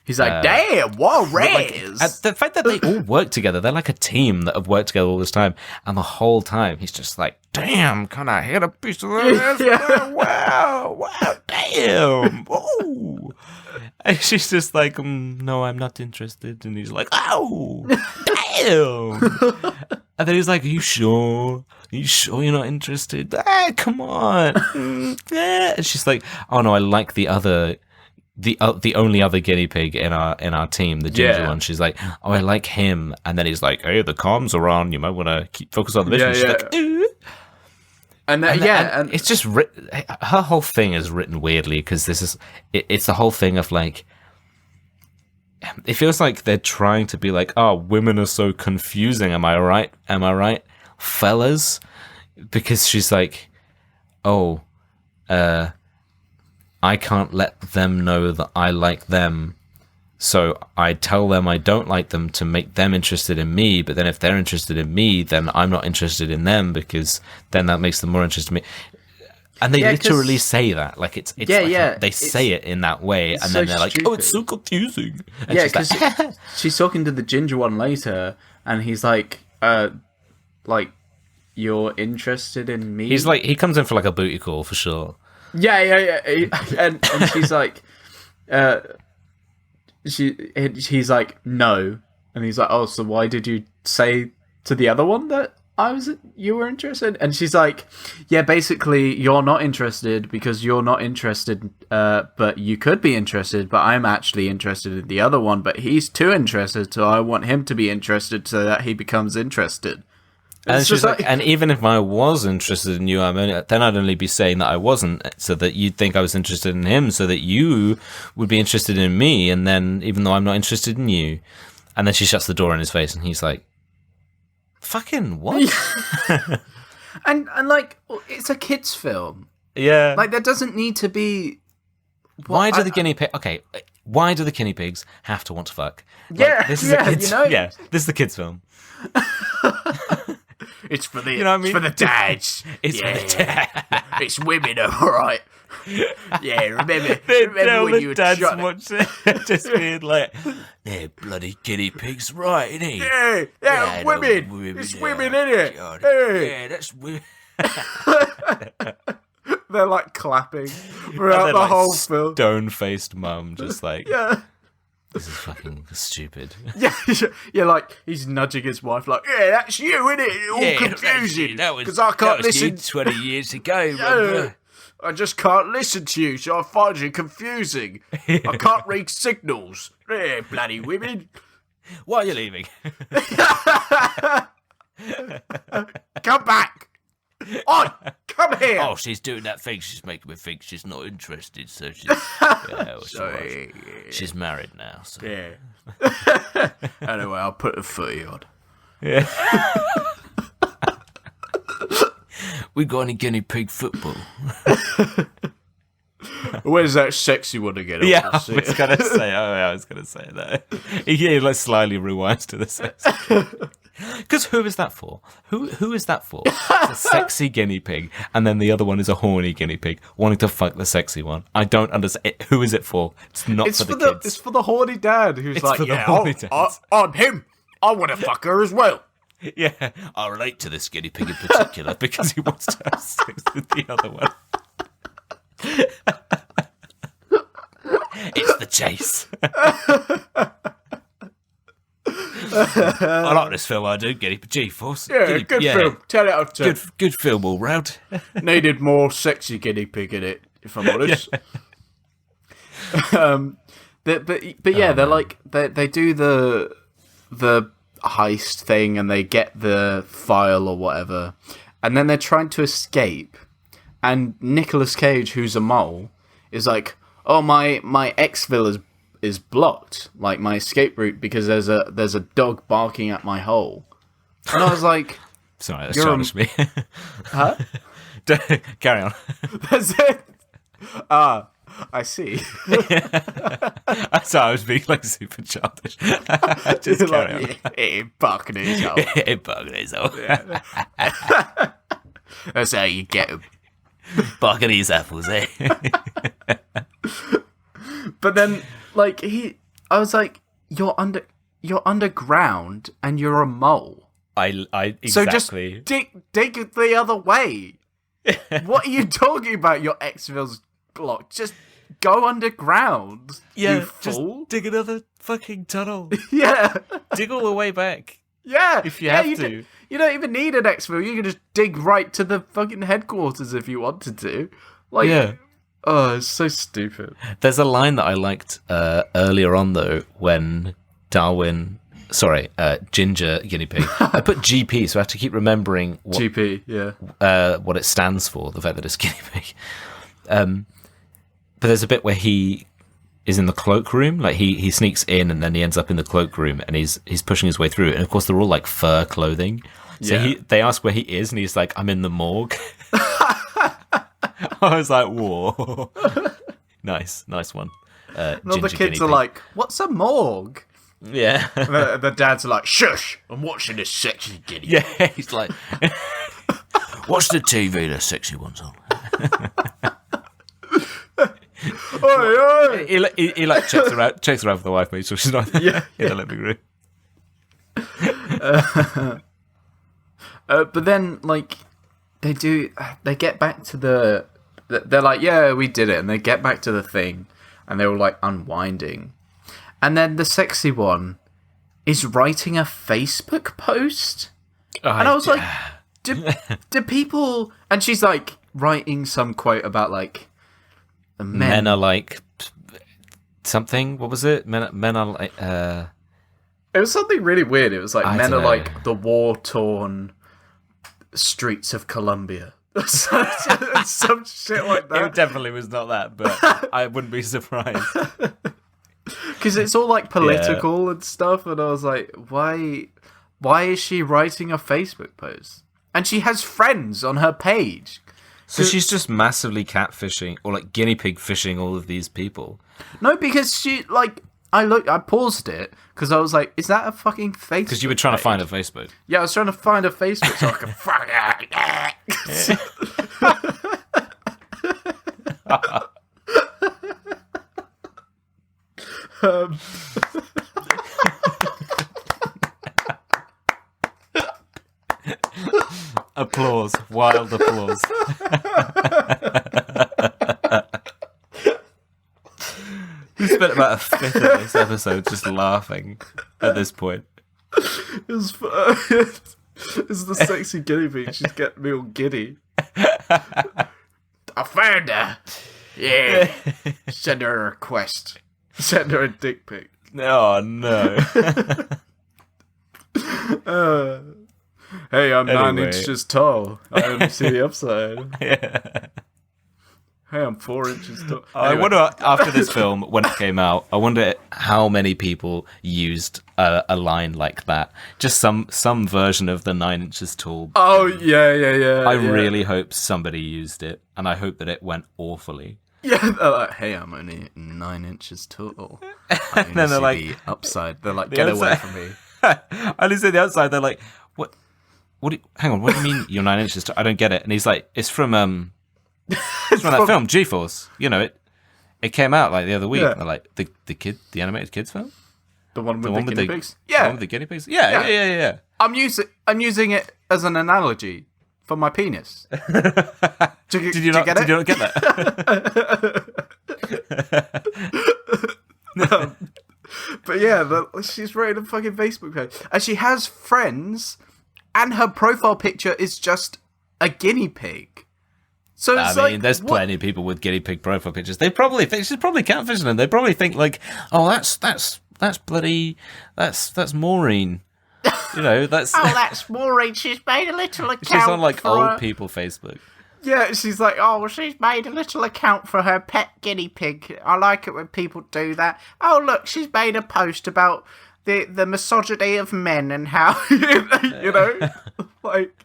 he's like, damn, Juarez. Like, the fact that they all work together, they're like a team that have worked together all this time, and the whole time he's just like, damn, can I hit a piece of this? Wow, damn, oh. And she's just like, no, I'm not interested, and he's like, oh, damn. And then he's like, "Are you sure? Are you sure you're not interested? Come on." And she's like, "Oh no, I like the only other guinea pig in our team, the ginger one." She's like, "Oh, I like him." And then he's like, "Hey, the comms are on. You might want to focus on the mission." She's like, "Ooh." And it's just her whole thing is written weirdly because it's the whole thing of like, it feels like they're trying to be like, "Oh, women are so confusing. Am I right, fellas?" Because she's like, "Oh, I can't let them know that I like them, so I tell them I don't like them to make them interested in me, but then if they're interested in me, then I'm not interested in them because then that makes them more interested in me." And they literally say that. Like, it's they say it in that way, and then they're like, "Oh, it's so confusing." And because she's talking to the ginger one later, and he's like, "You're interested in me?" He's like, he comes in for like a booty call for sure. Yeah. And she's like, he's like, "No," and he's like, "Oh, so why did you say to the other one that you were interested?" And she's like, "Yeah, basically, you're not interested because you're not interested, but you could be interested, but I'm actually interested in the other one, but he's too interested, so I want him to be interested so that he becomes interested." And she's like, "And even if I was interested in you, then I'd only be saying that I wasn't, so that you'd think I was interested in him, so that you would be interested in me, and then even though I'm not interested in you." And then she shuts the door in his face, and he's like, "Fucking what?" and like, it's a kids' film. Yeah, like there doesn't need to be. Why do the guinea pigs have to want to fuck? Yeah, this is a kids. Yeah, this is the kids' film. It's for the, you know what I mean? It's for the dads. It's for the dads. It's women, all right. Yeah, remember when you were dads watch it, just being like, "They're bloody guinea pigs, right, isn't he?" Yeah, women. It's women, innit? Yeah, that's women. They're like clapping throughout the whole film. Stone-faced mum, just like, yeah. This is fucking stupid. Yeah, like he's nudging his wife, like, "Yeah, that's you, innit? All confusing because I can't listen." 20 years ago. I just can't listen to you, so I find you confusing. I can't read signals. Yeah, bloody women. Why are you leaving? Come back. On, come here. Oh, she's doing that thing. She's making me think she's not interested. So she's she's married now. So. Yeah. Anyway, I'll put a footy on. Yeah. We got any guinea pig football? Where's that sexy one again? Yeah, I was gonna say that. He like slyly rewinds to the sex. Because who is that for? Who is that for? It's a sexy guinea pig, and then the other one is a horny guinea pig wanting to fuck the sexy one. I don't understand. Who is it for? It's not for the kids. It's for the horny dad who's it's like, I'm him. I want to fuck her as well. Yeah, I relate to this guinea pig in particular because he wants to have sex with the other one. It's the chase. I like this film, I do. Guinea pig G-Force. Yeah, good film. 10 out of 10. Good film all round. Needed more sexy guinea pig in it, if I'm honest. But yeah, they're like they do the heist thing and they get the file or whatever, and then they're trying to escape. And Nicolas Cage, who's a mole, is like, "Oh, my exfil is blocked, like my escape route, because there's a dog barking at my hole." And I was like, "Sorry, that's challenged me." Huh? Carry on. That's it. I see. So I was being like super childish. Just carry on. It barking at his hole. It barking at his hole. Yeah. That's how you get him. Barking at his apples, eh? But then, like, I was like, you're underground and you're a mole. Exactly. So just dig the other way. What are you talking about? Your exfil's blocked. Just go underground. Yeah, you fool. Just dig another fucking tunnel. Yeah. Dig all the way back. Yeah. If you have to. You don't even need an exfil. You can just dig right to the fucking headquarters if you wanted to. Like, oh, it's so stupid. There's a line that I liked earlier on, though, when Ginger guinea pig. I put GP, so I have to keep remembering what GP, what it stands for, the fact that it's guinea pig. But there's a bit where he is in the cloakroom, like he sneaks in and then he ends up in the cloakroom and he's pushing his way through, and of course they're all like fur clothing. So they ask where he is and he's like, I'm in the morgue. I was like, whoa. Nice one. And all the kids are like, what's a morgue? Yeah. The dads are like, shush, I'm watching this sexy guinea. Yeah, he's like, watch the TV, the sexy one's on. Oi. He like checks her out for the wife, mate, so she's not in the living room. But then, like, they get back to they're like, yeah, we did it, and they get back to the thing, and they're all like unwinding, and then the sexy one is writing a Facebook post, and I was like, do people? And she's like writing some quote about like men are like something. What was it? Men are like. It was something really weird. It was like men are know. like the war-torn streets of Colombia. Some shit like that. It definitely was not that, but I wouldn't be surprised. Because it's all like political and stuff, and I was like, why is she writing a Facebook post? And she has friends on her page. So she's just massively catfishing or like guinea pig fishing all of these people. No, because she like I paused it because I was like, is that a fucking Facebook? Because you were trying to find a Facebook. Yeah, I was trying to find a Facebook so I could fuck Applause. Wild applause. We spent about a fifth of this episode just laughing at this point. It's the sexy guinea pig. She's getting me all giddy. I found her. Yeah. Send her a request. Send her a dick pic. Oh, no. Hey, I'm 9 inches tall. I only see the upside. Yeah. Hey, I'm 4 inches tall. I wonder, after this film, when it came out, I wonder how many people used a line like that. Just some version of the 9 inches tall. Oh, yeah. I really hope somebody used it, and I hope that it went awfully. Yeah, they're like, hey, I'm only 9 inches tall. I only then they're see like, the upside. They're like, get away from me. I only see the outside. They're like, what? Hang on, what do you mean you're 9 inches tall? I don't get it. And he's like, it's from that film, G-Force. You know, it came out like the other week. Yeah. They're like, the animated kids film? The one with the guinea pigs? Yeah. The one with the guinea pigs? Yeah. I'm using it as an analogy for my penis. Did you not get that? No. But yeah, she's writing a fucking Facebook page. And she has friends, and her profile picture is just a guinea pig. So it's there's plenty of people with guinea pig profile pictures. They probably think she's probably catfishing them. They probably think like, oh, that's Maureen. You know, that's that's Maureen. She's made a little account. She's on like old people Facebook. Yeah, she's like, oh, she's made a little account for her pet guinea pig. I like it when people do that. Oh, look, she's made a post about the misogyny of men and how, you know, like,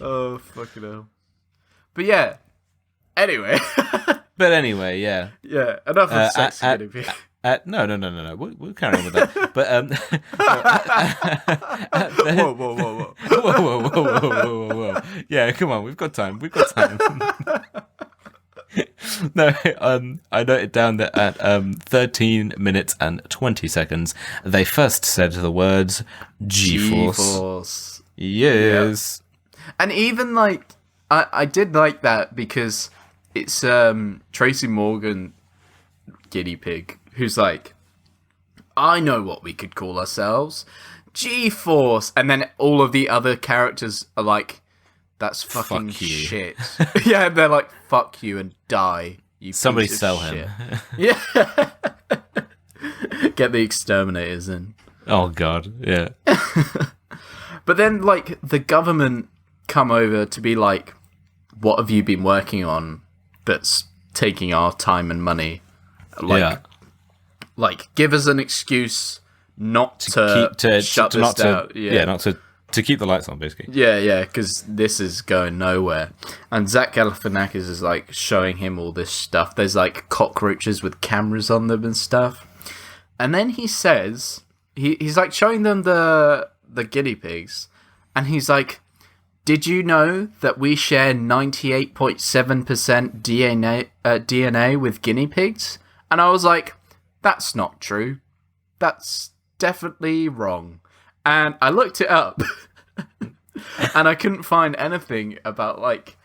oh, fucking hell. But yeah, anyway. Yeah. Yeah, enough of sexy guinea pig. No. We'll carry on with that. But whoa. Yeah, come on. We've got time. No, I noted down that at 13 minutes and 20 seconds, they first said the words G-Force. Yes. Yeah. And even like, I did like that because it's Tracy Morgan, guinea pig, who's like, I know what we could call ourselves. G-force, and then all of the other characters are like, "That's fucking shit." Yeah, they're like, "Fuck you and die." You Somebody piece of sell shit. him. Yeah. Get the exterminators in. Oh god, yeah. But then, like, the government come over to be like, "What have you been working on that's taking our time and money?" Like, give us an excuse not to shut this down. Not to keep the lights on, basically. Yeah, because this is going nowhere. And Zach Galifianakis is, like, showing him all this stuff. There's, like, cockroaches with cameras on them and stuff. And then he says, he's, like, showing them the guinea pigs. And he's like, "Did you know that we share 98.7% DNA with guinea pigs?" And I was like, that's not true. That's definitely wrong. And I looked it up. And I couldn't find anything about, like,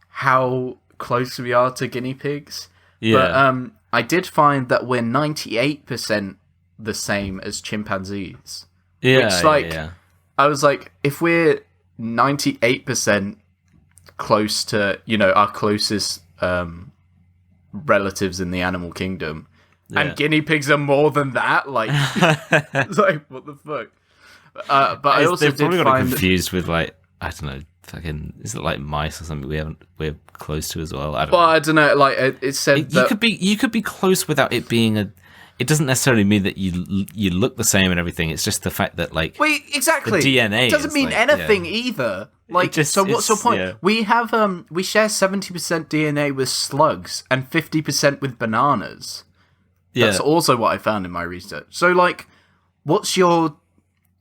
how close we are to guinea pigs. Yeah. But I did find that we're 98% the same as chimpanzees. Yeah. Which, like, I was like, if we're 98% close to, our closest relatives in the animal kingdom, and guinea pigs are more than that, like, it's like, what the fuck? But I also did find confused with, like, I don't know, fucking, is it like mice or something we're close to as well? I don't know. Like, it said that you could be close without it being it doesn't necessarily mean that you look the same and everything. It's just the fact that, like, wait, exactly, the DNA doesn't mean like, anything either. Like, so what's your point? Yeah. We have we share 70% DNA with slugs and 50% with bananas. That's also what I found in my research. So, like, what's your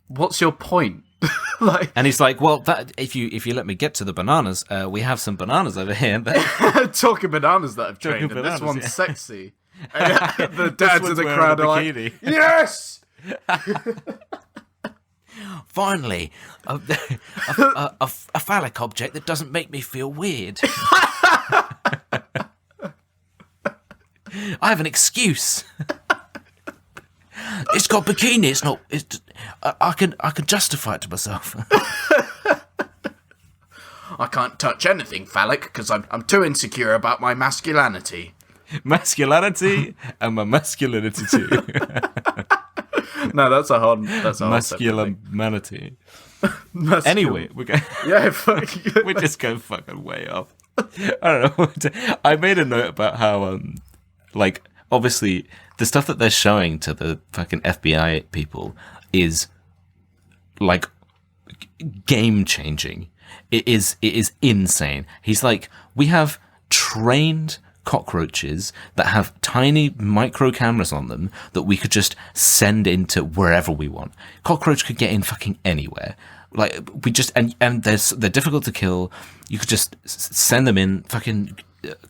point? Like, and he's like, well, that if you let me get to the bananas, we have some bananas over here. Talking bananas that I've trained, and this one's sexy. And the dads in the crowd are like, yes! Finally, a phallic object that doesn't make me feel weird. I have an excuse. It's got bikini. It's not. I can justify it to myself. I can't touch anything phallic because I'm too insecure about my masculinity. Masculinity and my masculinity too. No, that's a whole masculinity. Anyway, we're going. Yeah, we're just going fucking way off. I don't know. I made a note about how like, obviously, the stuff that they're showing to the fucking FBI people is, like, game-changing. It is insane. He's like, we have trained cockroaches that have tiny micro cameras on them that we could just send into wherever we want. Cockroach could get in fucking anywhere. Like, we just, and they're difficult to kill. You could just send them in. Fucking,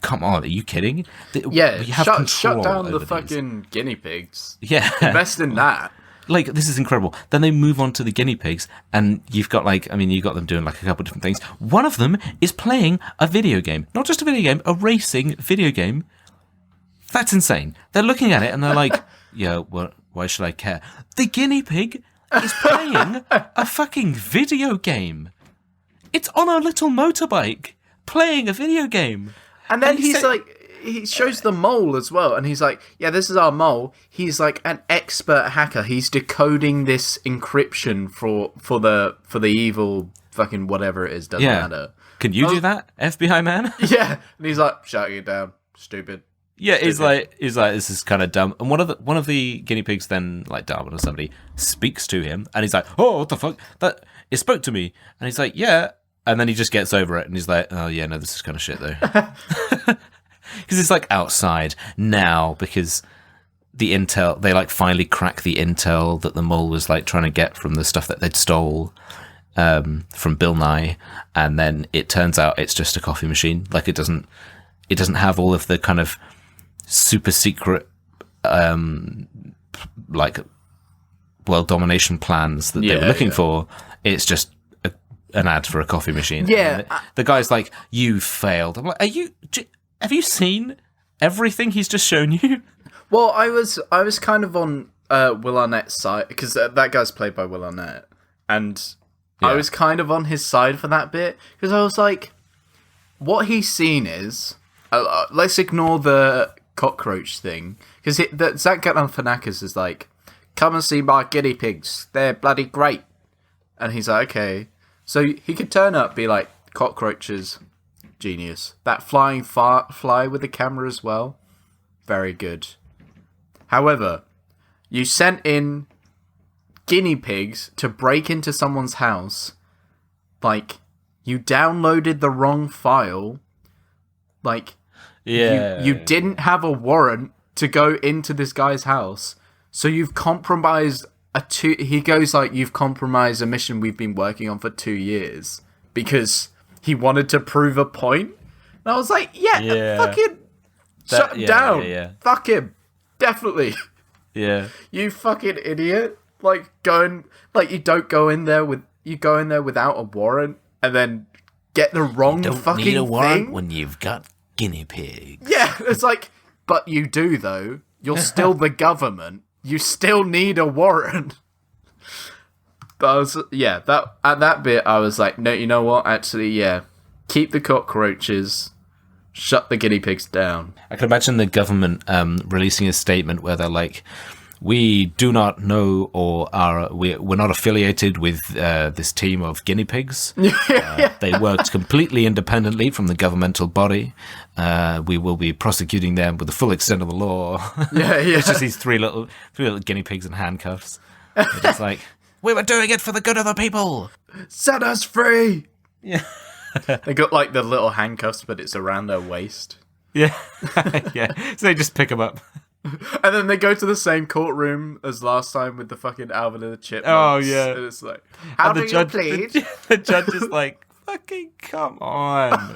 come on, are you kidding? Yeah, shut down the fucking guinea pigs. Yeah. Invest in that. Like, this is incredible. Then they move on to the guinea pigs, and you've got, like, you've got them doing, like, a couple of different things. One of them is playing a video game. Not just a video game, a racing video game. That's insane. They're looking at it, and they're like, yeah, well, why should I care? The guinea pig is playing a fucking video game. It's on a little motorbike, playing a video game. And then he's like, he shows the mole as well, and he's like, yeah, this is our mole. He's like an expert hacker. He's decoding this encryption for the evil fucking whatever it is, doesn't matter. Can you do that, FBI man? Yeah. And he's like, shutting it down, stupid. Yeah, he's like, this is kind of dumb. And one of the guinea pigs then, like, Darwin or somebody, speaks to him, and he's like, oh, what the fuck? It spoke to me. And he's like, yeah. And then he just gets over it, and he's like, oh, yeah, no, this is kind of shit, though. Because it's, like, outside now, because the intel, they, like, finally crack the intel that the mole was, like, trying to get from the stuff that they'd stole from Bill Nye, and then it turns out it's just a coffee machine. Like, it doesn't have all of the kind of super secret, like, world domination plans that they were looking for. It's just an ad for a coffee machine. Yeah. The guy's like, you failed. I'm like, have you seen everything he's just shown you? Well, I was kind of on Will Arnett's side, because that guy's played by Will Arnett, and I was kind of on his side for that bit, because I was like, what he's seen is, let's ignore the cockroach thing, because Zach Galifianakis is like, come and see my guinea pigs, they're bloody great, and he's like, okay, so he could turn up, be like, cockroaches, genius, that flying fly with the camera as well, very good. However, you sent in guinea pigs to break into someone's house. Like, you downloaded the wrong file. Like, you didn't have a warrant to go into this guy's house. So you've compromised he goes like, you've compromised a mission we've been working on for 2 years. Because he wanted to prove a point. And I was like, fucking shut him down. Yeah. Fuck him. Definitely. Yeah. You fucking idiot. Like, you don't go in there without a warrant and then get the wrong fucking thing. You don't need a warrant when you've got guinea pigs. Yeah, it's like, but you do though. You're still the government. You still need a warrant. But at that bit I was like, no, you know what? Actually, yeah. Keep the cockroaches. Shut the guinea pigs down. I can imagine the government releasing a statement where they're like, we do not know or we're not affiliated with this team of guinea pigs. They worked completely independently from the governmental body. We will be prosecuting them with the full extent of the law. It's just these three little guinea pigs in handcuffs. They're just like, we were doing it for the good of the people. Set us free. Yeah. They got like the little handcuffs, but it's around their waist. Yeah. Yeah. So they just pick them up. And then they go to the same courtroom as last time with the fucking Alvin and the Chipmunks. Oh, yeah. And it's like, how do you plead? The judge is like, fucking come on.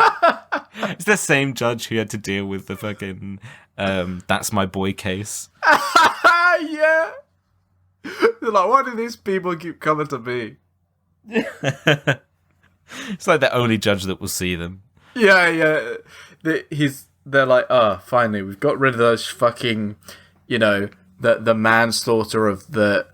It's the same judge who had to deal with the fucking That's My Boy case. Yeah. They're like, why do these people keep coming to me? It's like the only judge that will see them. Yeah. They're like, oh, finally, we've got rid of those fucking, the manslaughter of the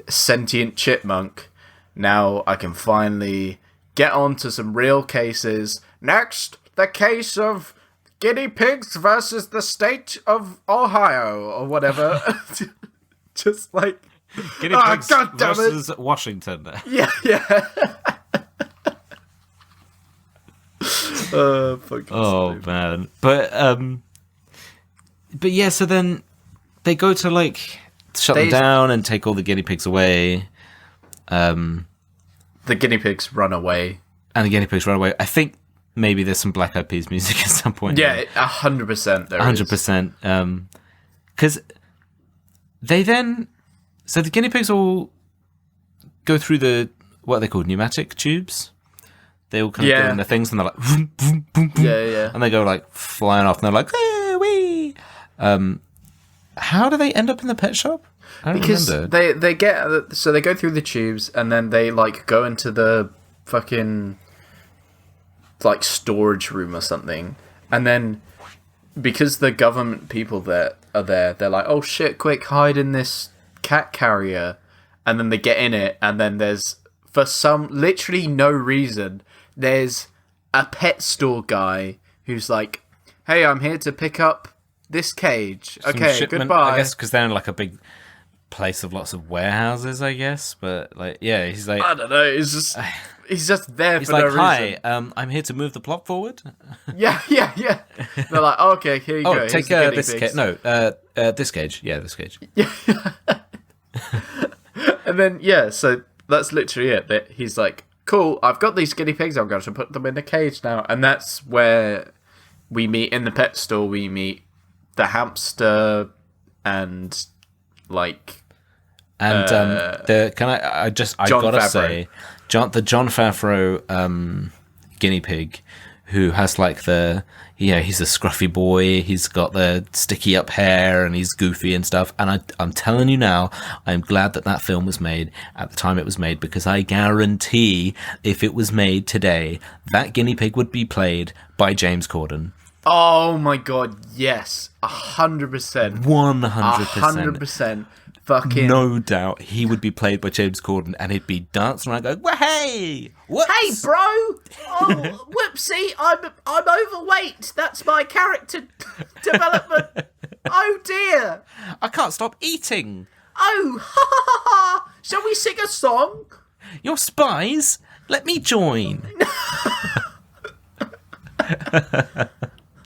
sentient chipmunk. Now I can finally get on to some real cases. Next, the case of guinea pigs versus the state of Ohio, or whatever. Just like... Guinea pigs versus Washington. Yeah. Oh man, but yeah. So then they go to like shut them down and take all the guinea pigs away. The guinea pigs run away, I think maybe there's some Black Eyed Peas music at some point. Yeah, 100%. 100%. Because they then, so the guinea pigs all go through what are they called, pneumatic tubes. They all kind of go in their things, and they're like, boom, boom, boom, boom, yeah, and they go like flying off, and they're like, hey, wee. How do they end up in the pet shop? I don't remember. they go through the tubes, and then they like go into the fucking like storage room or something, and then because the government people that are there, they're like, oh shit, quick, hide in this cat carrier, and then they get in it, and then there's, for some literally no reason, there's a pet store guy who's like, hey, I'm here to pick up this cage. Okay, shipment, goodbye. I guess because they're in like a big place of lots of warehouses, I guess. But like, yeah, he's like, I don't know. He's just there for no reason. Hi, I'm here to move the plot forward. Yeah. They're like, oh, okay, here you go. Take this cage. No, this cage. Yeah, this cage. Yeah. And then so that's literally it. He's like, cool, I've got these guinea pigs, I'm going to put them in a cage now. And that's where we meet, in the pet store, we meet the hamster and like... And I gotta say, the John Favreau guinea pig, who has like he's a scruffy boy, he's got the sticky up hair, and he's goofy and stuff. And I'm telling you now, I'm glad that film was made at the time it was made, because I guarantee if it was made today, that guinea pig would be played by James Corden. Oh my god, yes, 100%. 100%. 100%. fucking... No doubt he would be played by James Corden, and he'd be dancing around going, well, hey! Whoops! Hey, bro! Oh, whoopsie, I'm overweight. That's my character development. Oh, dear. I can't stop eating. Oh, ha ha ha ha! Shall we sing a song? You're spies? Let me join.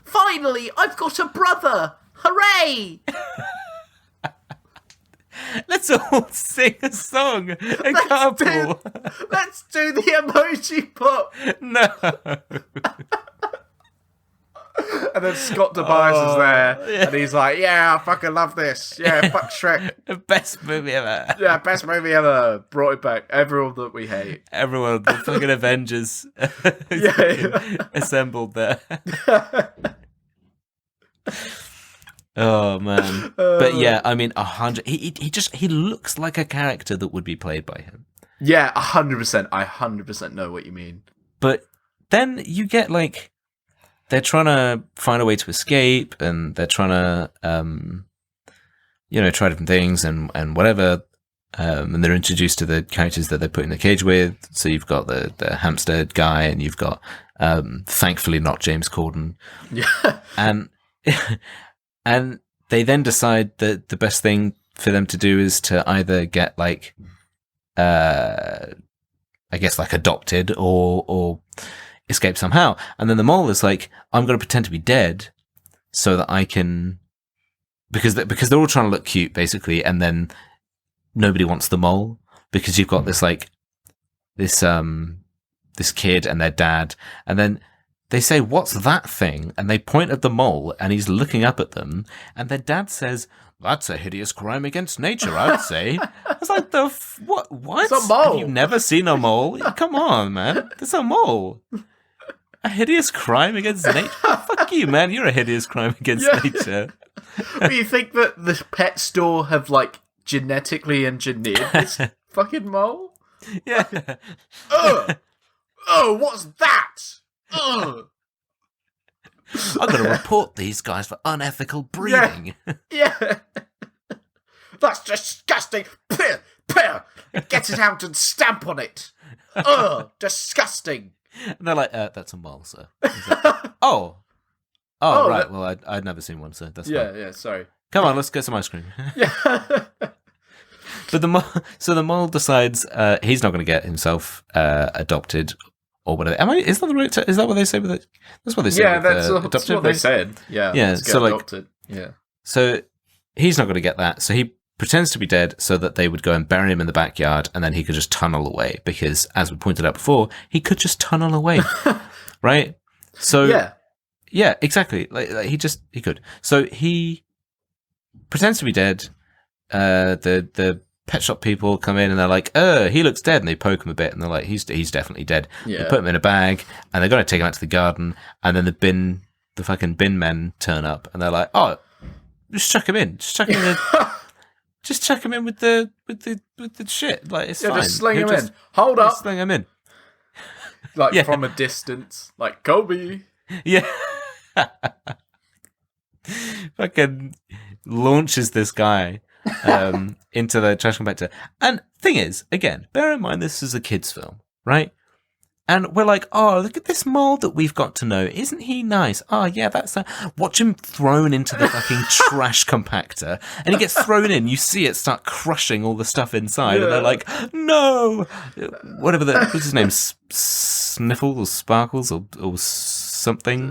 Finally, I've got a brother. Hooray! Let's all sing a song. Couple. Let's do the emoji pop. No. And then Scott Tobias is there, yeah. and he's like, "Yeah, I fucking love this. Yeah, fuck Shrek. Best movie ever. Yeah, best movie ever. Brought it back. Everyone that we hate. Everyone, the fucking Avengers assembled there. Oh man, but yeah, I mean, 100. He looks like a character that would be played by him. Yeah, 100%. I 100% know what you mean. But then you get like, they're trying to find a way to escape, and they're trying to, try different things and whatever. And they're introduced to the characters that they put in the cage with. So you've got the hamster guy, and you've got, thankfully not James Corden. Yeah. And they then decide that the best thing for them to do is to either get like, I guess like adopted or escape somehow. And then the mole is like, I'm going to pretend to be dead so that I can, because they're all trying to look cute basically. And then nobody wants the mole because you've got this like, this kid and their dad. And then they say, what's that thing? And they point at the mole, and he's looking up at them. And their dad says, that's a hideous crime against nature, I would say. I was like, what? What? It's a mole. Have you never seen a mole? Come on, man. It's a mole. A hideous crime against nature? Fuck you, man. You're a hideous crime against nature. But you think that the pet store have, like, genetically engineered this fucking mole? Yeah. Oh, what's that? Ugh. I'm going to report these guys for unethical breeding. Yeah. That's disgusting. Pew, pew. Get it out and stamp on it. Ugh, disgusting. And they're like, that's a mole, sir. Like, oh, right. Well, I'd never seen one, so that's fine. Yeah, sorry. Come on, let's get some ice cream. Yeah. But the mole decides he's not going to get himself adopted or whatever. Is that the right? Is that what they say with it? That's what they say. Yeah, that's what they said. Yeah. So like, adopted. Yeah. So he's not going to get that. So he pretends to be dead so that they would go and bury him in the backyard, and then he could just tunnel away. Because as we pointed out before, he could just tunnel away, right? So yeah, exactly. Like he could. So he pretends to be dead. The pet shop people come in and they're like, he looks dead, and they poke him a bit and they're like, he's definitely dead. Yeah. They put him in a bag and they're going to take him out to the garden, and then the fucking bin men turn up and they're like, oh, just chuck him in. Just chuck him in. Just chuck him in with the shit. Like, it's fine. Just sling him in. Hold up. Sling him in. Like from a distance. Like Kobe. Yeah. Fucking launches this guy into the trash compactor. And thing is, again, bear in mind this is a kids' film, right? And we're like, oh, look at this mole that we've got to know. Isn't he nice? Oh, yeah, that's a... Watch him thrown into the fucking trash compactor. And he gets thrown in. You see it start crushing all the stuff inside. Yeah. And they're like, no! Whatever what's his name? Sniffles or Sparkles or something?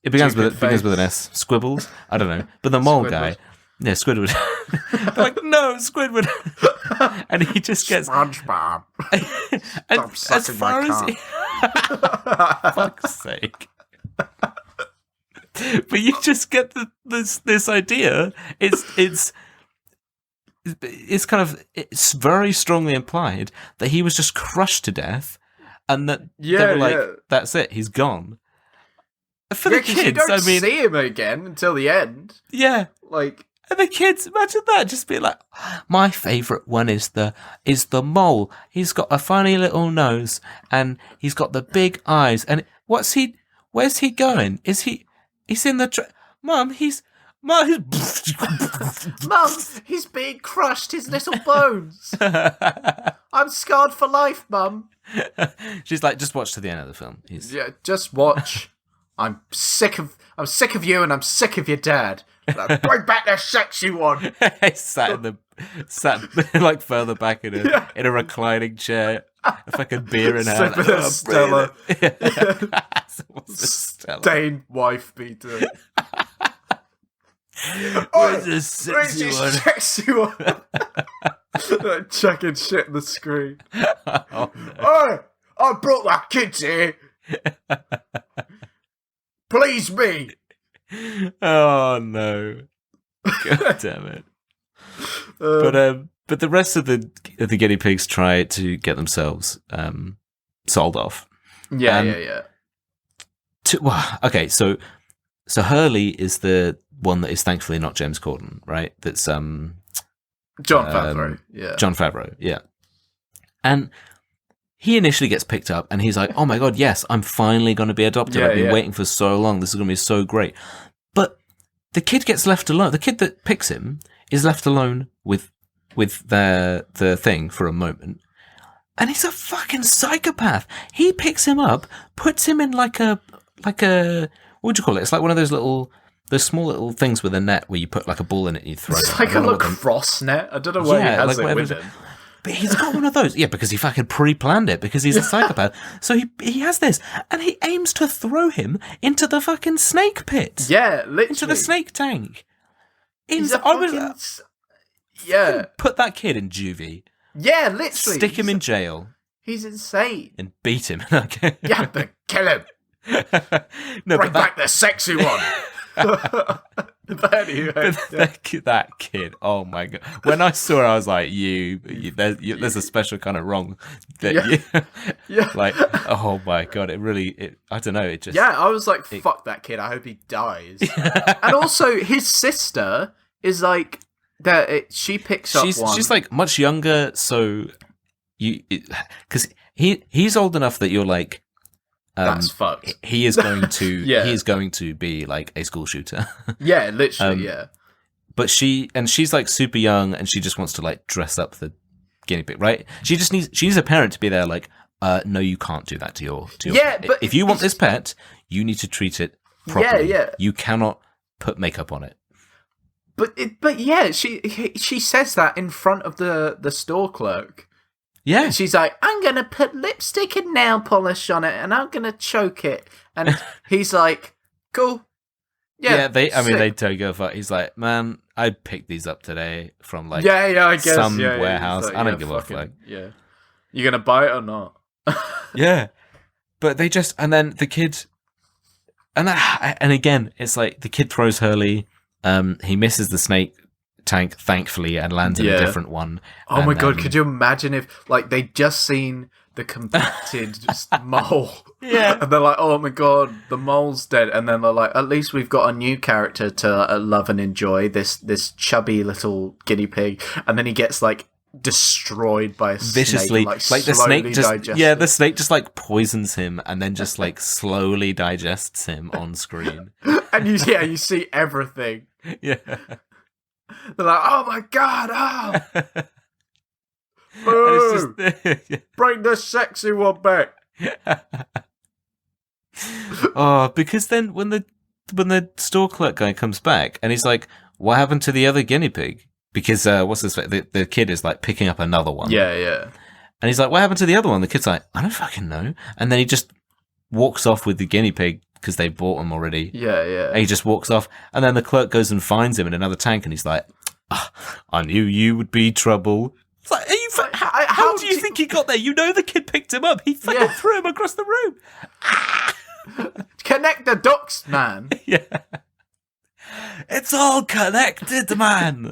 It begins with an S. Squibbles? I don't know. But the mole guy... Yeah, Squidward. They're like, no, Squidward. And he just gets... SpongeBob. And as far as... Fuck's sake. But you just get this idea. It's kind of... It's very strongly implied that he was just crushed to death, and that they were like, that's it, he's gone. For the kids, you don't see him again until the end. Yeah. Like... And the kids, imagine that, just be like, my favourite one is the mole. He's got a funny little nose, and he's got the big eyes. And where's he going? He's in the Mum, Mum, he's being crushed, his little bones. I'm scarred for life, Mum. She's like, just watch to the end of the film. Yeah, just watch. I'm sick of you, and I'm sick of your dad. Like, bring back the sexy one. He sat like further back in a reclining chair, a fucking beer in hand. Sipping a Stella. Stella. Stained wife beater. Where's this sexy one? Sexy one? Like chucking shit in the screen. Oh, no. Oi! I brought that kids here. Please me. Oh no! God damn it! But the rest of the guinea pigs try to get themselves sold off. Yeah. Okay, so Hurley is the one that is thankfully not James Corden, right? That's John Favreau. Yeah. John Favreau. Yeah. And he initially gets picked up, and he's like, "Oh my god, yes, I'm finally going to be adopted. I've been waiting for so long. This is going to be so great." But the kid gets left alone. The kid that picks him is left alone with the thing for a moment, and he's a fucking psychopath. He picks him up, puts him in like a what would you call it? It's like one of those small little things with a net where you put like a ball in it and you throw it. It's like a lacrosse net. I don't know why he has it with him. But he's got one of those. Yeah, because he fucking pre-planned it, because he's a psychopath. So he has this, and he aims to throw him into the fucking snake pit. Yeah, literally. Into the snake tank. Put that kid in juvie. Yeah, literally. Stick him in jail. He's insane. And beat him. Yeah, but kill him. No, Bring back the sexy one. But anyway, that kid, oh my god! When I saw it, I was like, there's a special kind of wrong. Like, oh my god! I don't know. It just, I was like, fuck that kid. I hope he dies. And also, his sister is like that. She picks up one. She's like much younger, so because he's old enough that you're like. That's fucked. He is going to. He is going to be like a school shooter. Yeah, literally. Yeah. But she's like super young, and she just wants to like dress up the guinea pig, right? She needs a parent to be there, like, no, you can't do that to your pet. But if you want this pet, you need to treat it properly. Yeah. You cannot put makeup on it. But yeah, she says that in front of the store clerk. Yeah. And she's like, I'm going to put lipstick and nail polish on it, and I'm going to choke it. And he's like, cool. Yeah, they totally go for it. He's like, man, I picked these up today from like I guess. some warehouse. Like, I don't give a fuck. Yeah. You going to buy it or not? Yeah. But they just, and then the kid, and again, it's like the kid throws Hurley. He misses the snake tank, thankfully, and lands in a different one. Oh my god, could you imagine if like they'd just seen the compacted mole, and they're like, oh my god, the mole's dead, and then they're like, at least we've got a new character to love and enjoy, this chubby little guinea pig, and then he gets like destroyed by a viciously snake, like the snake just the snake just like poisons him and then just like slowly digests him on screen. And you see everything. Yeah. They're like, oh my god, oh! Bring the sexy one back. Oh, because then when the store clerk guy comes back and he's like, what happened to the other guinea pig? Because the kid is like picking up another one. Yeah. And he's like, what happened to the other one? The kid's like, I don't fucking know. And then he just walks off with the guinea pig because they bought him already. Yeah. And he just walks off. And then the clerk goes and finds him in another tank, and he's like, I knew you would be trouble. It's like, how do you think he got there? You know the kid picked him up. He fucking threw him across the room. Connect the dots, man. Yeah. It's all connected, man.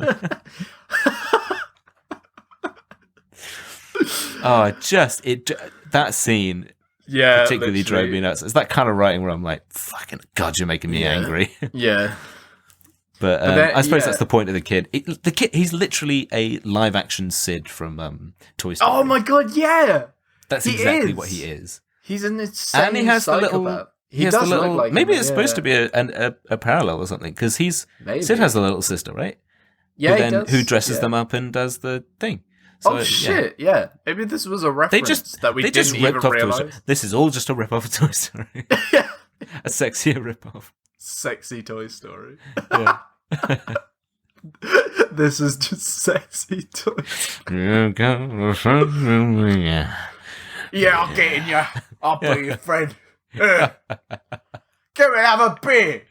That scene particularly drove me nuts. It's that kind of writing where I'm like, fucking God, you're making me angry. Yeah. But I suppose that's the point of the kid. The kid, he's literally a live action Sid from Toy Story. Oh my god, yeah! That's exactly what he is. He's an insane and he has psychopath. He has does the little. look like maybe him, it's supposed to be a parallel or something because Maybe. Sid has a little sister, right? Yeah, who dresses them up and does the thing. So, shit! Yeah, maybe this was a reference that we didn't even realize. This is all just a rip off of Toy Story. A sexier rip off. Sexy Toy Story. Yeah. This is just sexy Toy Story. Yeah, I'll get in you. I'll be your friend. Come and have a beer.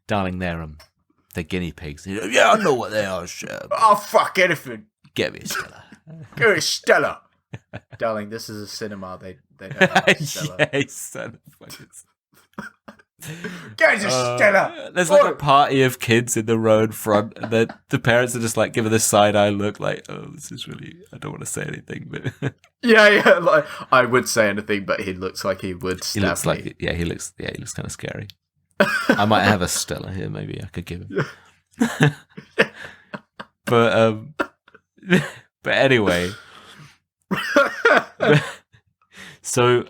Darling, they're guinea pigs. Yeah, I know what they are, sure. I'll fuck anything. Get me a Stella. Give me Stella. Darling, this is a cinema. They don't have Stella. Yeah, son of fuckers. Get us Stella. There's like a party of kids in the row in front, and then the parents are just like giving this side eye look, like, "Oh, this is really." I don't want to say anything, but yeah. Like I would say anything, but he looks like he would stab he looks me. like he looks kind of scary. I might have a Stella here. Maybe I could give him. But anyway. So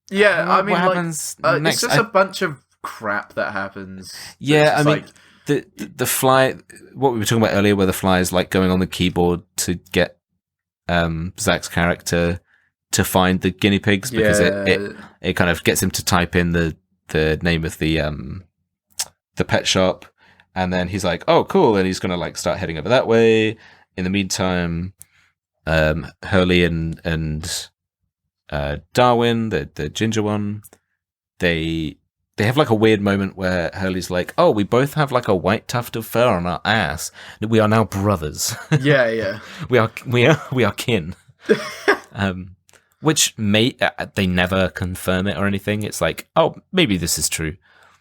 yeah, I mean, what happens next? It's just a bunch of crap that happens. Yeah, I mean, like... the fly. What we were talking about earlier, where the fly is like going on the keyboard to get Zach's character to find the guinea pigs because it kind of gets him to type in the name of the pet shop, and then he's like, oh cool, and he's gonna like start heading over that way. In the meantime, Hurley and Darwin, the ginger one, they have like a weird moment where Hurley's like, oh, we both have like a white tuft of fur on our ass. We are now brothers. Yeah. we are kin. Which they never confirm it or anything. It's like, oh, maybe this is true.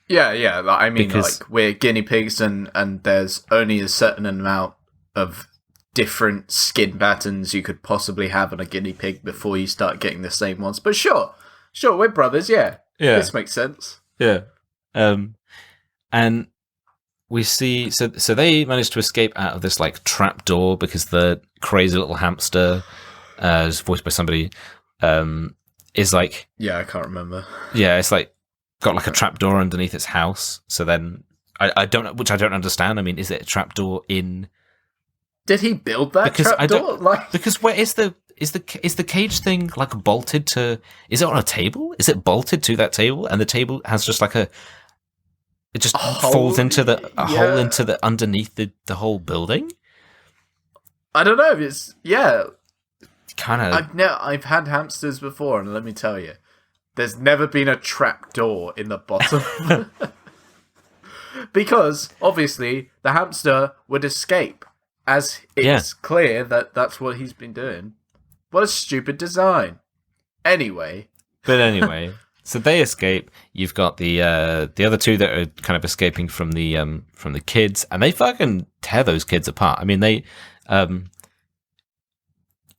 Yeah. I mean, like we're guinea pigs, and there's only a certain amount of different skin patterns you could possibly have on a guinea pig before you start getting the same ones. But sure, we're brothers. Yeah. This makes sense. Yeah. And we see so they managed to escape out of this like trap door because the crazy little hamster, is voiced by somebody, is like, yeah, I can't remember. Yeah, it's like got like a trap door underneath its house. So then I don't understand. I mean, is it a trap door in? Did he build that trap door? Because where is the cage thing like bolted to? Is it on a table? Is it bolted to that table? And the table has just like it just falls into a hole into the underneath the whole building. I don't know. It's kind of. I've had hamsters before, and let me tell you, there's never been a trap door in the bottom. Because obviously the hamster would escape, as it's clear that that's what he's been doing. What a stupid design. Anyway, so they escape. You've got the other two that are kind of escaping from the kids, and they fucking tear those kids apart. I mean, they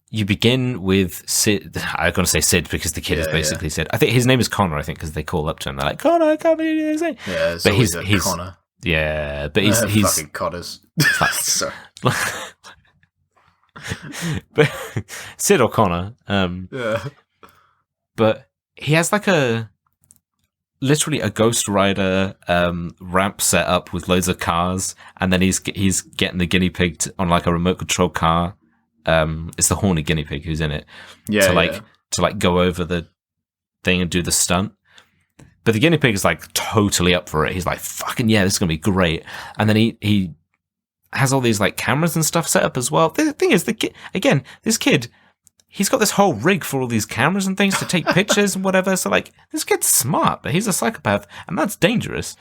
you begin with Sid. I'm going to say Sid because the kid is basically Sid. I think his name is Connor. I think because they call up to him. They're like, Connor, I can't believe you. Yeah, but he's Connor. Yeah, but he's fucking Connors. Sorry. But Sid or Connor. But he has like literally a Ghost Rider ramp set up with loads of cars, and then he's getting the guinea pig on like a remote control car. It's the horny guinea pig who's in it. To go over the thing and do the stunt. But the guinea pig is like totally up for it. He's like, fucking yeah, this is gonna be great. And then he has all these like cameras and stuff set up as well. The thing is, this kid, he's got this whole rig for all these cameras and things to take pictures and whatever. So like, this kid's smart, but he's a psychopath, and that's dangerous.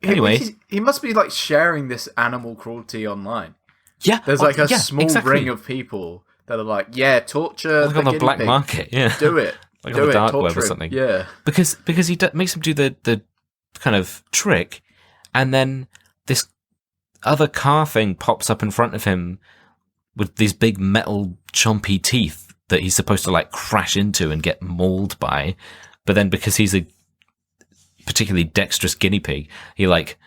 Anyway, he must be like sharing this animal cruelty online. Yeah, there's like a small ring of people that are like, torture like on the black market. Yeah, do it. Like on the dark web or something. Yeah, because he makes him do the kind of trick, and then this other car thing pops up in front of him with these big metal chompy teeth that he's supposed to like crash into and get mauled by. But then because he's a particularly dexterous guinea pig, he like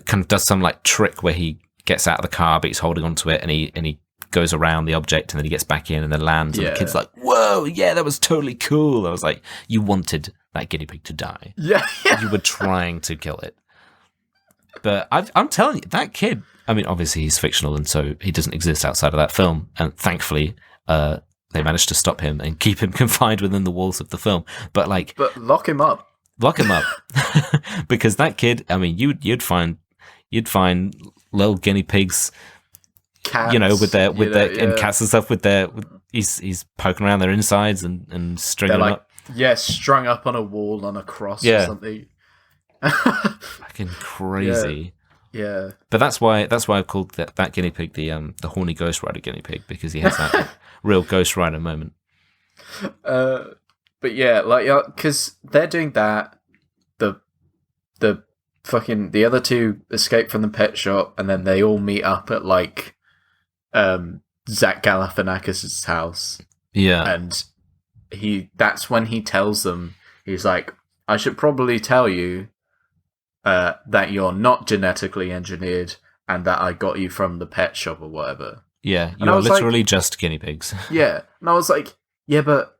kind of does some like trick where he gets out of the car, but he's holding onto it, and he goes around the object and then he gets back in and then lands and the kid's like, whoa, yeah, that was totally cool. I was like, you wanted that guinea pig to die. Yeah. You were trying to kill it. But I'm telling you, that kid, I mean, obviously he's fictional and so he doesn't exist outside of that film. And thankfully, they managed to stop him and keep him confined within the walls of the film. But lock him up. Lock him up. Because that kid, I mean, you'd find little guinea pigs, Cats, with their and cats and stuff he's poking around their insides and stringing them up. Yeah, strung up on a wall on a cross or something. Fucking crazy. Yeah. But that's why I've called that guinea pig the horny Ghost Rider guinea pig, because he has that real Ghost Rider moment. But yeah, because they're doing that. The other two escape from the pet shop, and then they all meet up at Zach Galifianakis' house. Yeah, and that's when he tells them, he's like, I should probably tell you that you're not genetically engineered and that I got you from the pet shop or whatever. Yeah, you're literally just guinea pigs. Yeah, and I was like, yeah, but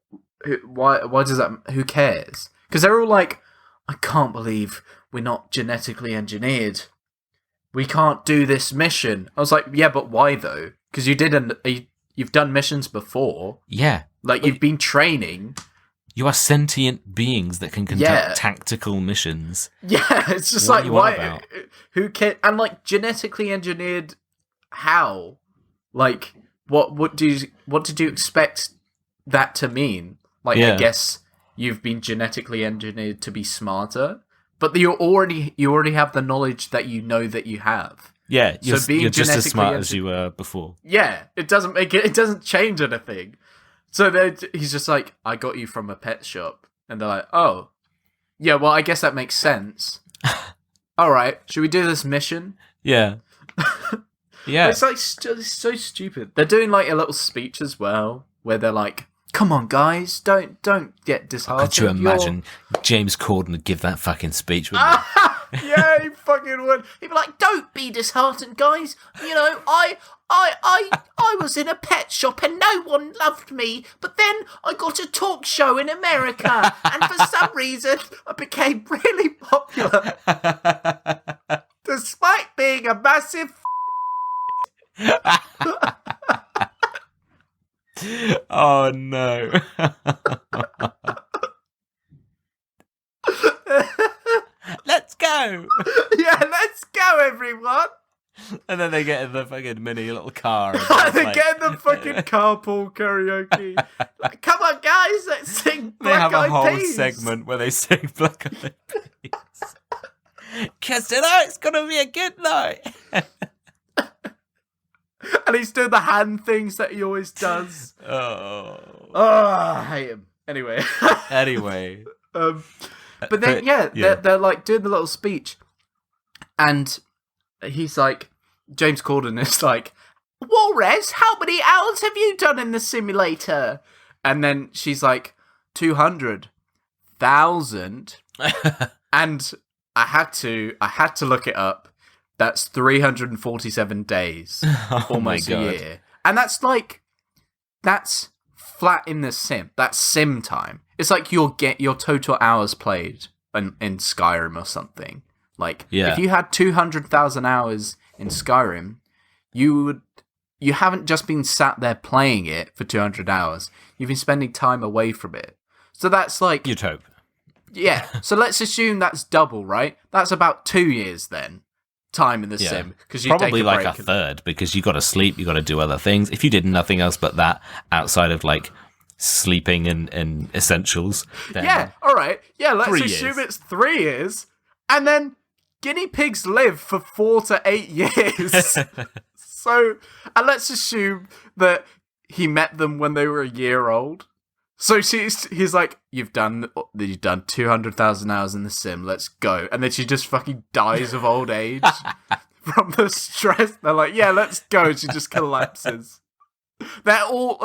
why does that? Who cares? Because they're all like, I can't believe we're not genetically engineered. We can't do this mission. I was like, yeah, but why though? Because you've done missions before. Yeah. You've been training. You are sentient beings that can conduct tactical missions. Yeah, it's just what why? Who cares? And genetically engineered, how? What did you expect that to mean? I guess you've been genetically engineered to be smarter, but you already have the knowledge that you know that you have. Yeah, you're just as smart as you were before. Yeah, it doesn't change anything. So he's just like, I got you from a pet shop, and they're like, oh, yeah, well, I guess that makes sense. All right, should we do this mission? Yeah. Yeah. It's so stupid. They're doing a little speech as well, where they're like, come on, guys, don't get disheartened. Could you imagine James Corden would give that fucking speech? Yeah, he fucking would. He'd be like, don't be disheartened, guys. I was in a pet shop and no one loved me, but then I got a talk show in America, and for some reason I became really popular, despite being a massive Oh no. Let's go. Yeah, let's go, everyone. And then they get in the fucking mini little car. They get in the fucking carpool karaoke. Come on, guys, let's sing Black Eyed Peas. They have a whole segment where they sing Black Eyed Peas. Because tonight's gonna be a good night. And he's doing the hand things that he always does. Oh, I hate him. Anyway. But then, they're doing the little speech, and he's like, James Corden is like, Walrez, how many hours have you done in the simulator? And then she's like, 200,000. And I had to look it up. That's 347 days, almost a year. And that's flat in the sim. That's sim time. It's like you'll get your total hours played in Skyrim or something. If you had 200,000 hours in Skyrim, you haven't just been sat there playing it for 200 hours. You've been spending time away from it. So that's You'd hope. Yeah. So let's assume that's double, right? That's about 2 years then. Time in the sim, because you probably take a break a third, because you got to sleep, you got to do other things. If you did nothing else but that outside of sleeping and essentials, then all right, let's assume it's 3 years, and then guinea pigs live for 4 to 8 years. So, and let's assume that he met them when they were a year old. So he's like, you've done 200,000 hours in the sim, let's go. And then she just fucking dies of old age from the stress. They're like, yeah, let's go. She just collapses. They're all,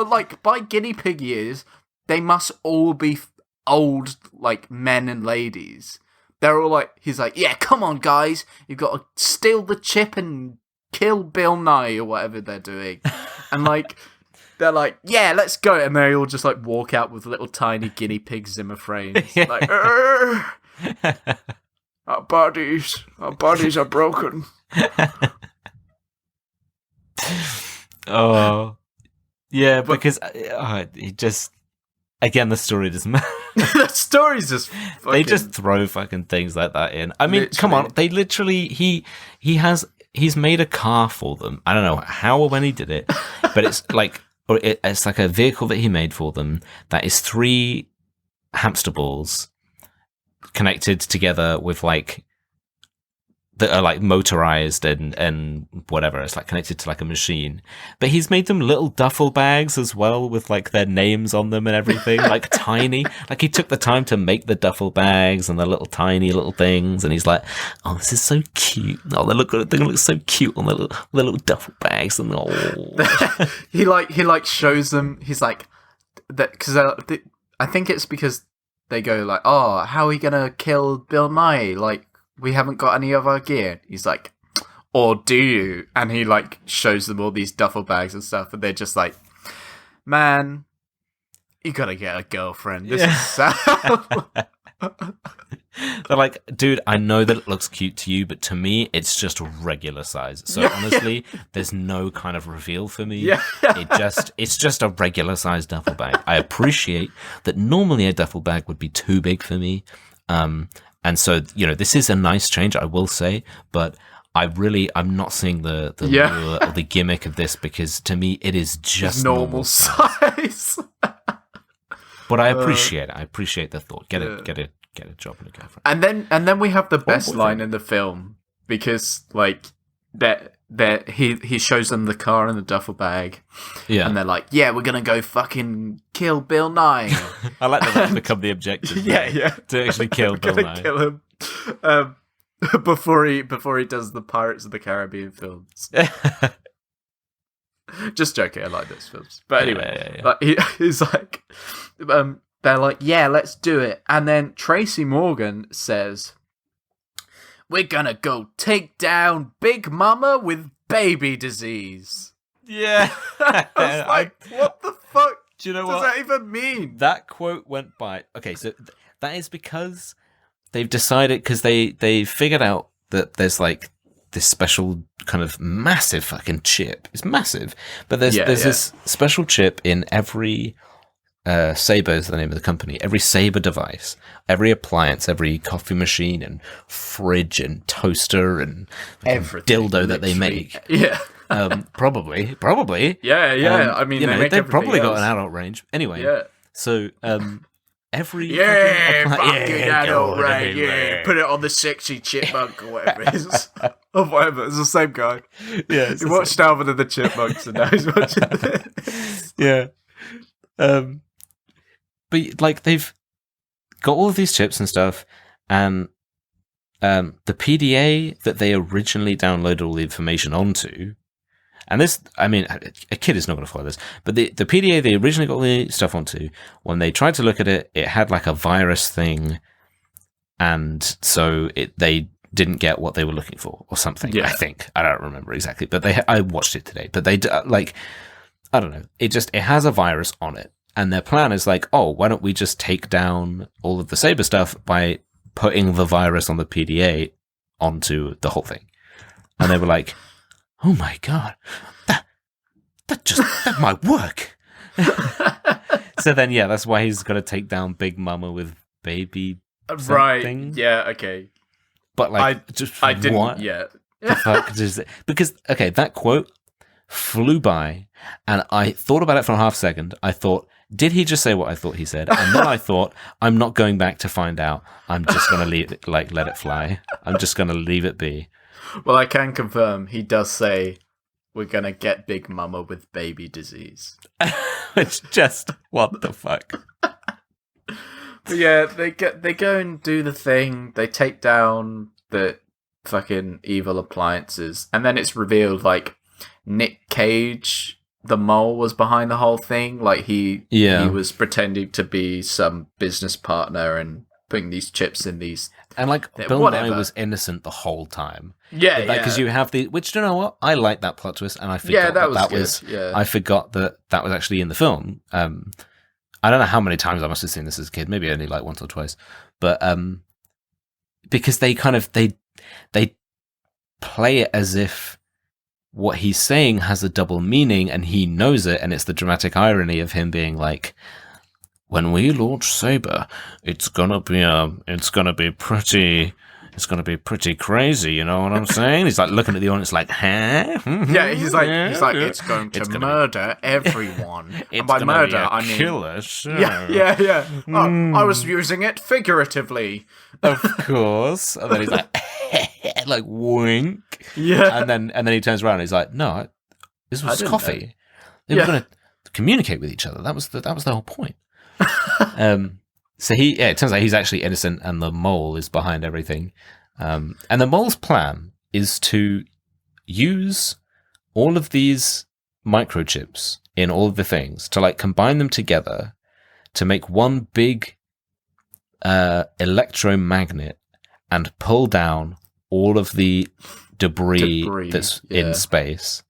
by guinea pig years, they must all be old, men and ladies. They're all he's like, yeah, come on, guys. You've got to steal the chip and kill Bill Nye or whatever they're doing. And like they're like, yeah, let's go, and they all just like walk out with little tiny guinea pig Zimmer frames, like our bodies are broken. Oh, yeah, because he just again the story doesn't matter. The story's just fucking... They just throw fucking things like that in. I mean, come on, they literally he's made a car for them. I don't know how or when he did it, but it's like it's like a vehicle that he made for them that is 3 hamster balls connected together with like that are like motorized and whatever. It's like connected to like a machine. But he's made them little duffel bags as well with like their names on them and everything, like tiny. Like he took the time to make the duffel bags and the little tiny little things, and he's like, "Oh, this is so cute. Oh, they look so cute on the little duffel bags." And he shows them. He's like that because I think it's because they go like, "Oh, how are we gonna kill Bill Nighy? Like, we haven't got any of our gear." He's like, "Or do you?" And he like shows them all these duffel bags and stuff, and they're just like, "Man, you gotta get a girlfriend. This is sad." They're like, "Dude, I know that it looks cute to you, but to me, it's just regular size. So honestly, there's no kind of reveal for me. Yeah. It's just a regular size duffel bag. I appreciate that normally a duffel bag would be too big for me. And so, this is a nice change, I will say, but I'm not seeing the lure or the gimmick of this, because to me, it is just normal size. But I appreciate it. I appreciate the thought. Get a job and a girlfriend. And then we have the best line in the film, because like he shows them the car and the duffel bag. Yeah. And they're like, "Yeah, we're gonna go fucking kill Bill Nighy." I like that that's become the objective. Yeah. To actually kill Bill Nighy. Kill him. Before he does the Pirates of the Caribbean films. Just joking, I like those films. But anyway, like, he's like, they're like, "Yeah, let's do it." And then Tracy Morgan says, "We're gonna go take down Big Mama with baby disease." Yeah. I was like, what the fuck do you know does that even mean? That quote went by... Okay, so that is because they've decided, because they figured out that there's like this special kind of massive fucking chip. It's massive. But there's this special chip in every... Sabre is the name of the company. Every Sabre device, every appliance, every coffee machine and fridge and toaster and dildo that they make. Yeah. Probably. Yeah. I mean, they've probably got an adult range. Anyway. Yeah. So, every fucking adult range. Yeah. Put it on the sexy chipmunk or whatever it is. Or whatever. It's the same guy. Yeah. He watched Alvin and the Chipmunks, and now he's watching this. Yeah. But like they've got all of these chips and stuff, and the PDA that they originally downloaded all the information onto, and this, I mean, a kid is not going to follow this, but the PDA they originally got all the stuff onto, when they tried to look at it, it had like a virus thing, and so they didn't get what they were looking for or something. Yeah. I think, I don't remember exactly, but I watched it today, but they like, I don't know, it has a virus on it. And their plan is like, "Oh, why don't we just take down all of the Sabre stuff by putting the virus on the PDA onto the whole thing?" And they were like, "Oh my god, that might work." So then, that's why he's got to take down Big Mama with baby something. Right? Yeah. Okay. But like, I didn't. What yet. the fuck is it? Because that quote flew by, and I thought about it for a half second. I thought, did he just say what I thought he said? And then I thought, I'm not going back to find out. I'm just going to leave it, like, let it fly. I'm just going to leave it be. Well, I can confirm he does say, "We're going to get Big Mama with baby disease." It's just, what the fuck? But yeah, they go and do the thing. They take down the fucking evil appliances. And then it's revealed, like, Nick Cage, the mole, was behind the whole thing. Like he was pretending to be some business partner, and putting these chips in these. And like Bill Nye was innocent the whole time. Yeah, because you have the which you know what I like that plot twist, and I forgot that was I forgot that was actually in the film. I don't know how many times I must have seen this as a kid, maybe only like once or twice, but because they kind of they play it as if what he's saying has a double meaning, and he knows it, and it's the dramatic irony of him being like, when we launch Saber, it's gonna be pretty crazy, you know what I'm saying? He's like looking at the audience like, huh? Yeah, he's like, it's going to murder everyone. And by murder, I mean killer. Sure. Yeah. I was using it figuratively. Of course. And then he's like, like wink. Yeah. And then he turns around and he's like, no, this was coffee. They were going to communicate with each other. That was the whole point. So it turns out he's actually innocent, and the mole is behind everything. And the mole's plan is to use all of these microchips in all of the things to like combine them together to make one big electromagnet and pull down all of the debris that's in space,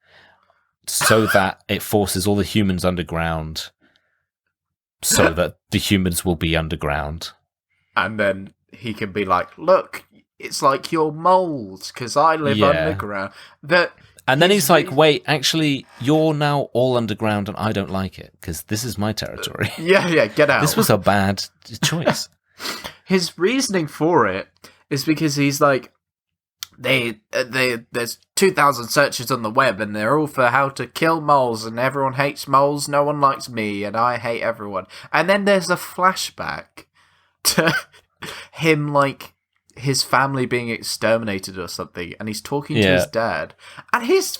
so that it forces all the humans underground. So that the humans will be underground. And then he can be like, look, it's like your moles, because I live underground. And then he's like, wait, actually, you're now all underground and I don't like it, because this is my territory. Yeah, get out. This was a bad choice. His reasoning for it is because he's like, there's 2,000 searches on the web, and they're all for how to kill moles, and everyone hates moles, no one likes me, and I hate everyone. And then there's a flashback to him, like, his family being exterminated or something, and he's talking to his dad, and his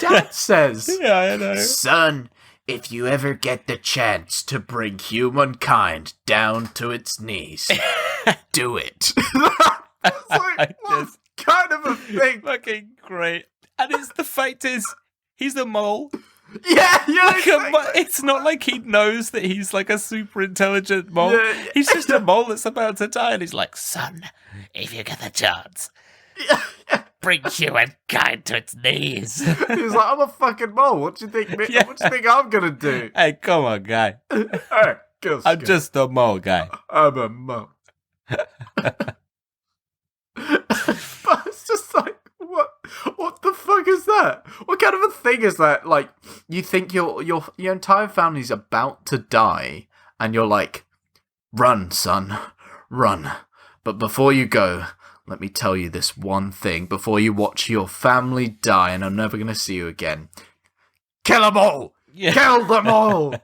dad says, yeah, I know. Son, if you ever get the chance to bring humankind down to its knees, do it. It's like, what kind of a thing? Fucking great. And the fact is, he's a mole. Yeah, exactly. It's not like he knows that he's like a super intelligent mole. Yeah. He's just a mole that's about to die, and he's like, son, if you get the chance, bring humankind to its knees. He's like, I'm a fucking mole. What do you think? What do you think I'm gonna do? Hey, come on, guy. Hey, I'm just a mole guy. I'm a mole. But it's just like, what the fuck is that? What kind of a thing is that? Like, you think your entire family's about to die, and you're like, run, son, run. But before you go, let me tell you this one thing before you watch your family die, and I'm never gonna see you again. Kill them all! Yeah. Kill them all!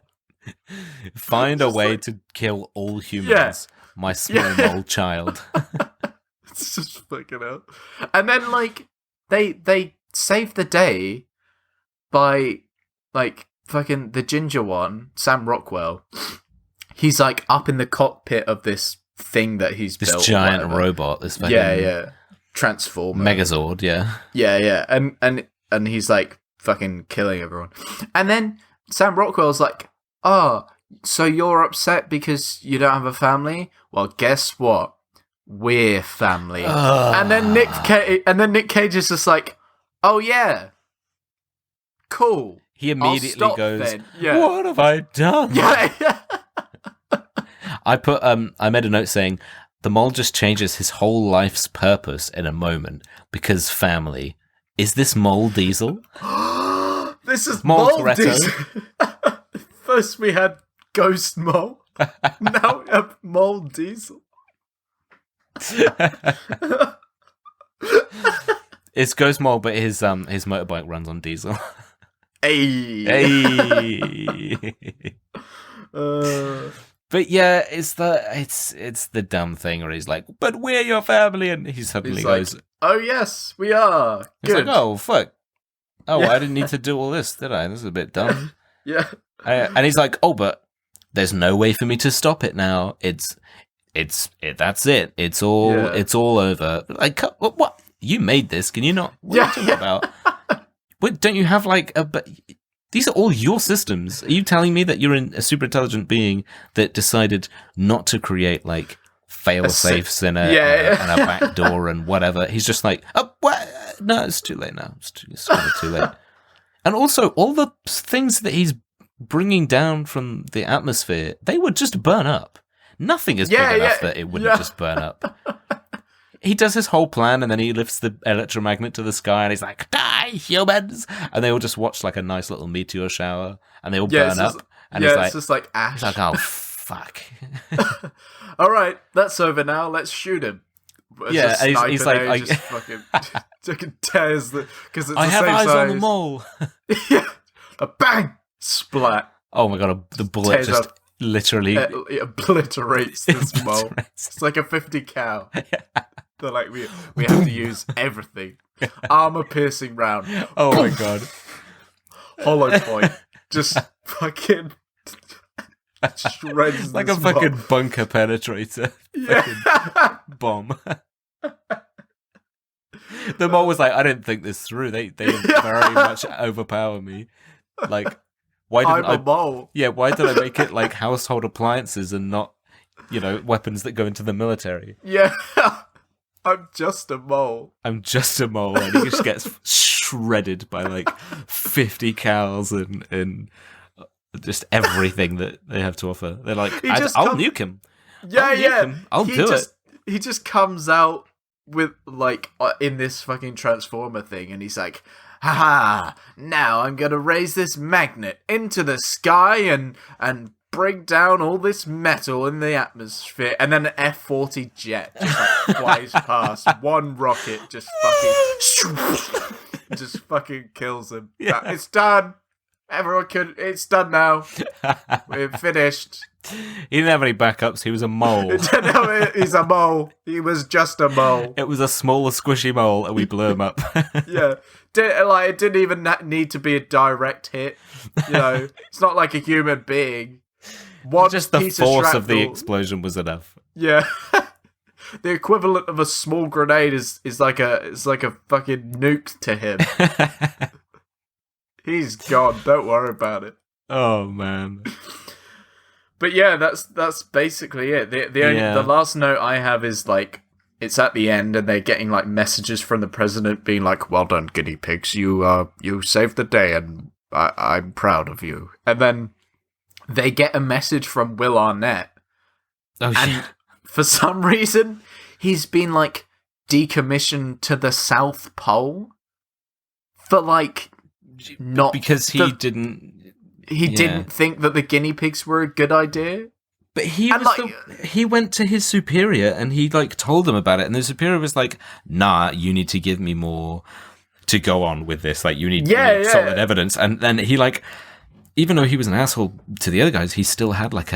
Find a way to kill all humans, my small mole child. It's just fucking out. And then, like, they save the day by, like, fucking the ginger one, Sam Rockwell. He's, like, up in the cockpit of this thing that he's built. This giant robot. This fucking Transformer. Megazord, yeah. Yeah. And he's, like, fucking killing everyone. And then Sam Rockwell's like, oh, so you're upset because you don't have a family? Well, guess what? We're family. And then Nick Cage is just like, oh yeah, cool. He immediately goes, what have I done? Yeah. I made a note saying the mole just changes his whole life's purpose in a moment because family. Is this Mole Diesel? This is Mole Diesel. First we had Ghost Mole. Now we have Mole Diesel. It's Ghost Mole, but his motorbike runs on diesel. Hey. But yeah, it's the dumb thing where he's like, but we're your family, and he suddenly goes, like, oh yes, we are. He's like, oh fuck, I didn't need to do all this, did I? This is a bit dumb. Yeah. And he's like, oh, but there's no way for me to stop it now. That's it. It's all over. Like, what? You made this? Can you not? What are you talking about? Wait, don't you have like a? These are all your systems. Are you telling me that you're a super intelligent being that decided not to create like fail-safes and a back door and whatever? He's just like, oh, what? No, it's too late now. It's kind of too late. And also, all the things that he's bringing down from the atmosphere, they would just burn up. Nothing is big enough that it wouldn't just burn up. He does his whole plan, and then he lifts the electromagnet to the sky, and he's like, "Die, humans!" And they all just watch like a nice little meteor shower, and they all burn up. And it's just like ash. He's like, "Oh fuck!" All right, that's over now. Let's shoot him. It's he's like, just fucking tears because it's I the have same eyes size. on the mole. Yeah, a bang, splat. Oh my god, the bullet Tears just up. literally It obliterates this mole. It's like a 50 cal. They're like, we have to use everything. Armor piercing round. Oh my god. Hollow point. Just fucking shreds like this a fucking mole. bunker penetrator. Yeah. Bomb. The mole was like, I didn't think this through. They very much overpower me. Like, why didn't I'm a mole. Yeah, why did I make it like household appliances and not, weapons that go into the military? Yeah. I'm just a mole. I'm just a mole, and he just gets shredded by like 50 cows and just everything that they have to offer. They're like, I'll nuke him. Yeah, I'll do it. He just comes out with like in this fucking transformer thing, and he's like, haha, now I'm gonna raise this magnet into the sky and break down all this metal in the atmosphere. And then an F-40 jet just like flies past. One rocket just fucking kills him. Yeah. It's done. It's done now. We're finished. He didn't have any backups. He was a mole. He's a mole. He was just a mole. It was a smaller, squishy mole, and we blew him up. Yeah. It didn't even need to be a direct hit. It's not like a human being. Just the force of the explosion was enough. Yeah. The equivalent of a small grenade is like a fucking nuke to him. He's gone. Don't worry about it. Oh man. But yeah, that's basically it. The last note I have is like it's at the end, and they're getting like messages from the president being like, "Well done, guinea pigs. You saved the day, and I'm proud of you." And then they get a message from Will Arnett. Oh, and for some reason, he's been like decommissioned to the South Pole for like not because he didn't think that the guinea pigs were a good idea. But he went to his superior and he like told them about it, and the superior was like, "Nah, you need to give me more to go on with this. Like, you need solid evidence." And then he like, even though he was an asshole to the other guys, he still had like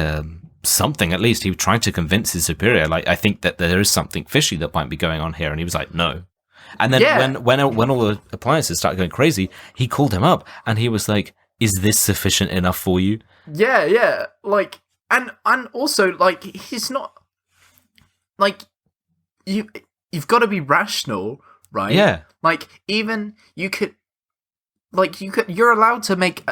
something. At least he was trying to convince his superior, like, I think that there is something fishy that might be going on here. And he was like, no. And then when all the appliances started going crazy, he called him up and he was like, "Is this sufficient enough for you?" Yeah. Like, and also like, he's not like, you've got to be rational, right? Yeah. Like, even you're allowed to make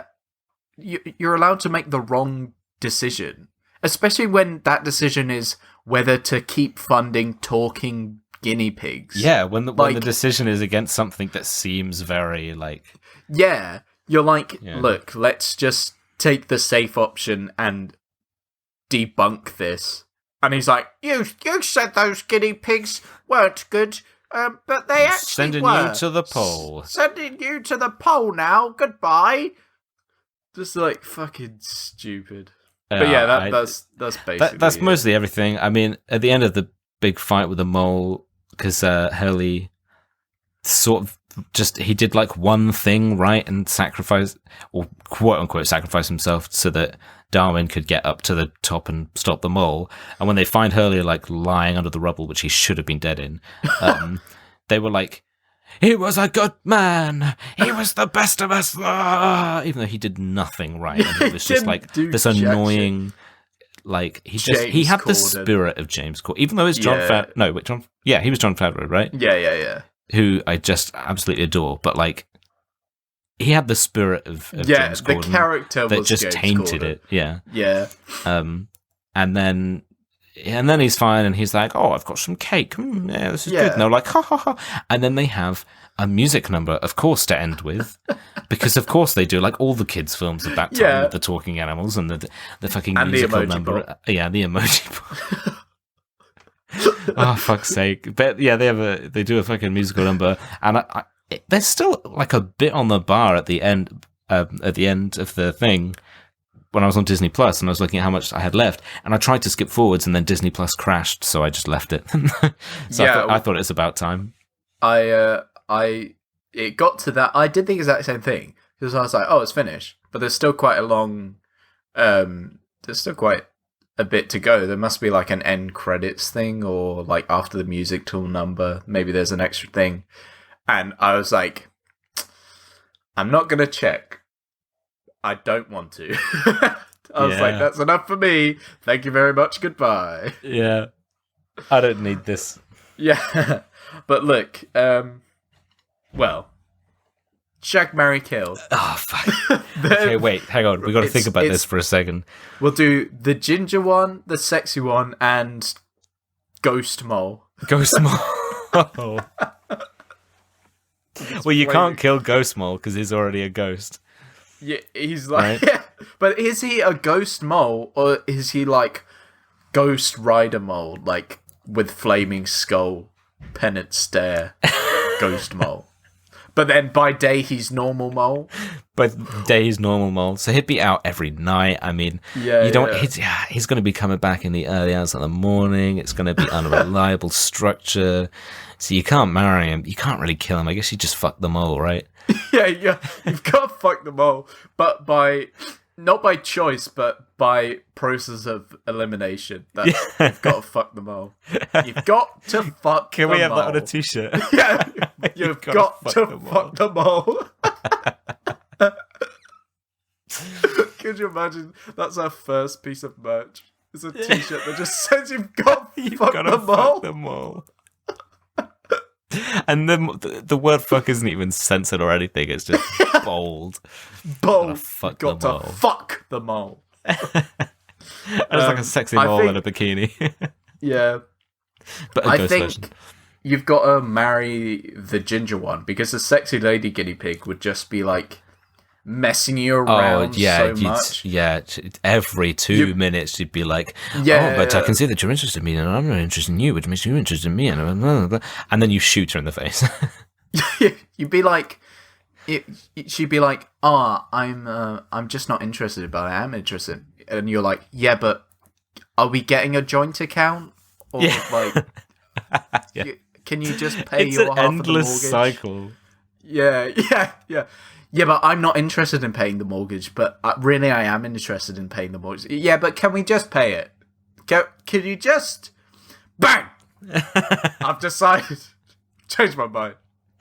the wrong decision, especially when that decision is whether to keep funding talking guinea pigs. Yeah, when the decision is against something that seems very like... Yeah, you're like, look, let's just take the safe option and debunk this. And he's like, you said those guinea pigs weren't good, but they actually Sending were. you to the pole. Sending you to the pole now, goodbye. Just like fucking stupid. But yeah, that's basically that's mostly everything. I mean, at the end of the big fight with the mole, because Hurley sort of he did like one thing right and sacrifice, or quote unquote sacrifice himself so that Darwin could get up to the top and stop the mole. And when they find Hurley like lying under the rubble, which he should have been dead in, they were like, "He was a good man. He was the best of us." Even though he did nothing right, and he was just like this annoying. Like he had the spirit of James Corden, even though it's John he was John Favreau, right? Yeah. Who I just absolutely adore, but like he had the spirit of James the Corden character that was just James tainted Corden. it. Yeah. And And then he's fine, and he's like, "Oh, I've got some cake. Yeah, this is good." And they're like, "Ha ha ha!" And then they have a music number, of course, to end with, because of course they do. Like all the kids' films at that time with the talking animals and the fucking and musical the emoji number. bot. Yeah, the emoji bot. Oh fuck's sake! But yeah, they do a fucking musical number, and there's still like a bit on the bar at the end. At the end of the thing, when I was on Disney Plus and I was looking at how much I had left, and I tried to skip forwards, and then Disney Plus crashed, so I just left it. I thought it was about time. It got to that. I did the exact same thing because I was like, "Oh, it's finished," but there's still quite a long. There's still quite a bit to go. There must be like an end credits thing, or like after the music tool number, maybe there's an extra thing. And I was like, "I'm not gonna check. I don't want to." I was like, "That's enough for me. Thank you very much. Goodbye." Yeah, I don't need this. Yeah, but look, well, Shag, Marry, Kill. Oh, fuck. Okay, wait, hang on. We got to think about this for a second. We'll do the ginger one, the sexy one, and Ghost Mole. Ghost Mole. Well, you can't kill Ghost Mole because he's already a ghost. Yeah, he's like... Right? Yeah. But is he a ghost mole, or is he like Ghost Rider Mole, like with flaming skull, pennant stare, Ghost Mole? But then by day he's normal mole. By day he's normal mole, so he'd be out every night. I mean, he's going to be coming back in the early hours of the morning. It's going to be unreliable structure, so you can't marry him. You can't really kill him. I guess you just fuck the mole, right? Yeah, you've got to fuck the mole, but not by choice, but by process of elimination. You've got to fuck the mole. You've got to fuck Can the we have mole. that on a t-shirt? Yeah, you've got to fuck the mole. Could you imagine? That's our first piece of merch. It's a t-shirt that just says you've got to fuck the mole. And the word "fuck" isn't even censored or anything. It's just bold. Bold. Fuck got the mole. to fuck the mole. And it's like a sexy mole in a bikini. Yeah. But I think you've got to marry the ginger one, because the sexy lady guinea pig would just be like messing you around so much. Yeah, every 2 minutes you'd be like, but I can see that you're interested in me and I'm not interested in you, which makes you interested in me, and then you shoot her in the face. You'd be like, she'd be like, I'm just not interested, but I am interested. And you're like, yeah, but are we getting a joint account? Or like, can you just pay it's your an half endless of the mortgage? cycle. Yeah, but I'm not interested in paying the mortgage, but really I am interested in paying the mortgage. Yeah, but can we just pay it? Can you just... Bang! I've decided. Changed my mind.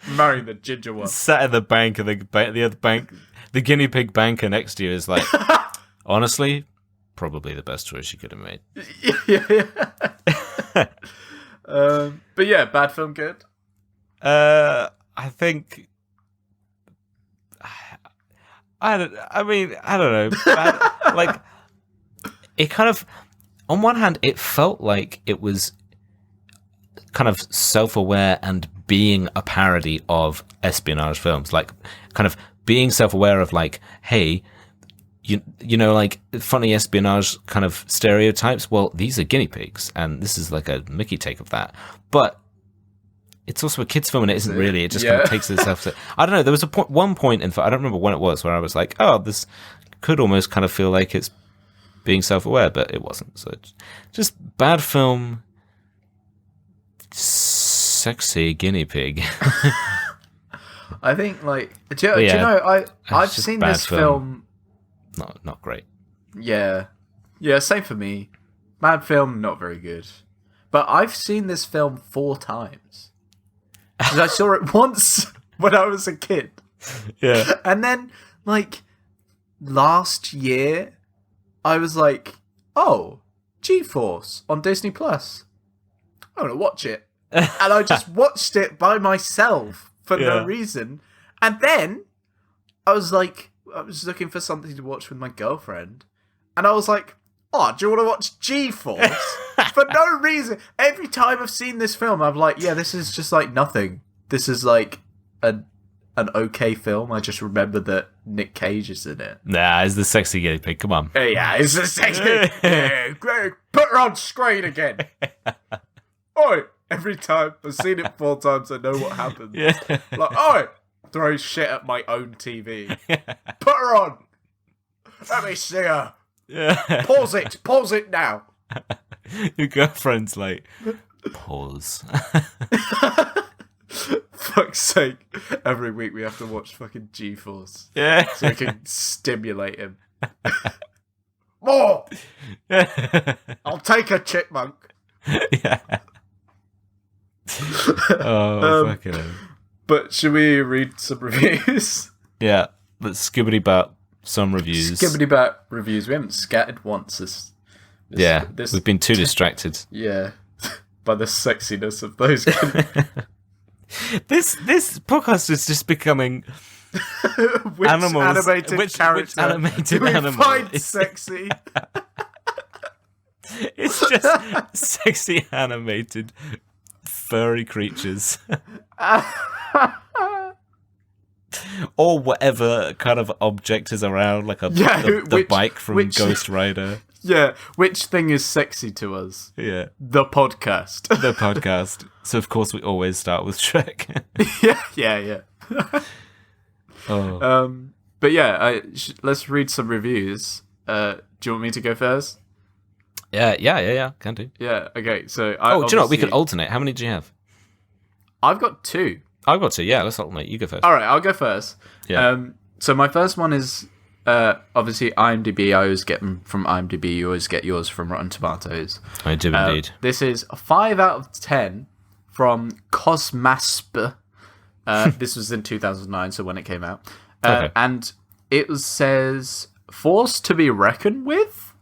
Marrying the ginger one. Sat at the bank, and the other bank, the guinea pig banker next to you is like, honestly, probably the best choice you could have made. But yeah, bad film, good? I think... I don't know. Like, it kind of, on one hand, it felt like it was kind of self-aware and being a parody of espionage films, like kind of being self-aware of like, hey, you know, like funny espionage kind of stereotypes. Well, these are guinea pigs, and this is like a Mickey take of that, but it's also a kids' film, and it isn't really. It just kind of takes itself to... I don't know. There was one point, I don't remember when it was, where I was like, oh, this could almost kind of feel like it's being self-aware, but it wasn't. So just bad film, sexy guinea pig. I think, like... Do you know, I've seen this film... Not great. Yeah. Yeah, same for me. Bad film, not very good. But I've seen this film 4 times. Because I saw it once when I was a kid. Yeah. And then, like, last year, I was like, oh, G-Force on Disney Plus. I'm going to watch it. And I just watched it by myself for no reason. And then I was looking for something to watch with my girlfriend, and I was like, oh, do you want to watch G-Force? For no reason. Every time I've seen this film, I'm like, yeah, this is just like nothing. This is like an okay film. I just remember that Nick Cage is in it. Nah, it's the sexy guinea pig. Come on. Yeah, it's the sexy. Yeah, put her on screen again. Oi! Every time I've seen it 4 times, I know what happens. Yeah. Like, oi! Throw shit at my own TV. Put her on. Let me see her. Yeah. Pause it now. Your girlfriend's like, pause. Fuck's sake. Every week we have to watch fucking G-Force. Yeah. So we can stimulate him. More! I'll take a chipmunk. Yeah. Oh, fucking hell. But should we read some reviews? Yeah. Let's skibbity bap some reviews. Skibbity bap reviews. We haven't scattered once this we've been too distracted. Yeah. By the sexiness of those. This podcast is just becoming which animals. Animated character which animated do we animal find is- sexy? It's just sexy animated furry creatures. Or whatever kind of object is around, like the bike from Ghost Rider. Yeah, which thing is sexy to us? Yeah. The podcast. The podcast. So, of course, we always start with Shrek. Yeah. Oh. But yeah, let's read some reviews. Do you want me to go first? Yeah. Can do. Yeah, okay. So, do you know what? We could alternate. How many do you have? I've got 2. I've got 2. Yeah, let's alternate. You go first. All right, I'll go first. Yeah. So my first one is obviously IMDb. I always get them from IMDb. You always get yours from Rotten Tomatoes. I do indeed. This is a 5 out of 10 from Cosmasp. This was in 2009, so when it came out. Okay. And it says, force to be reckoned with? ?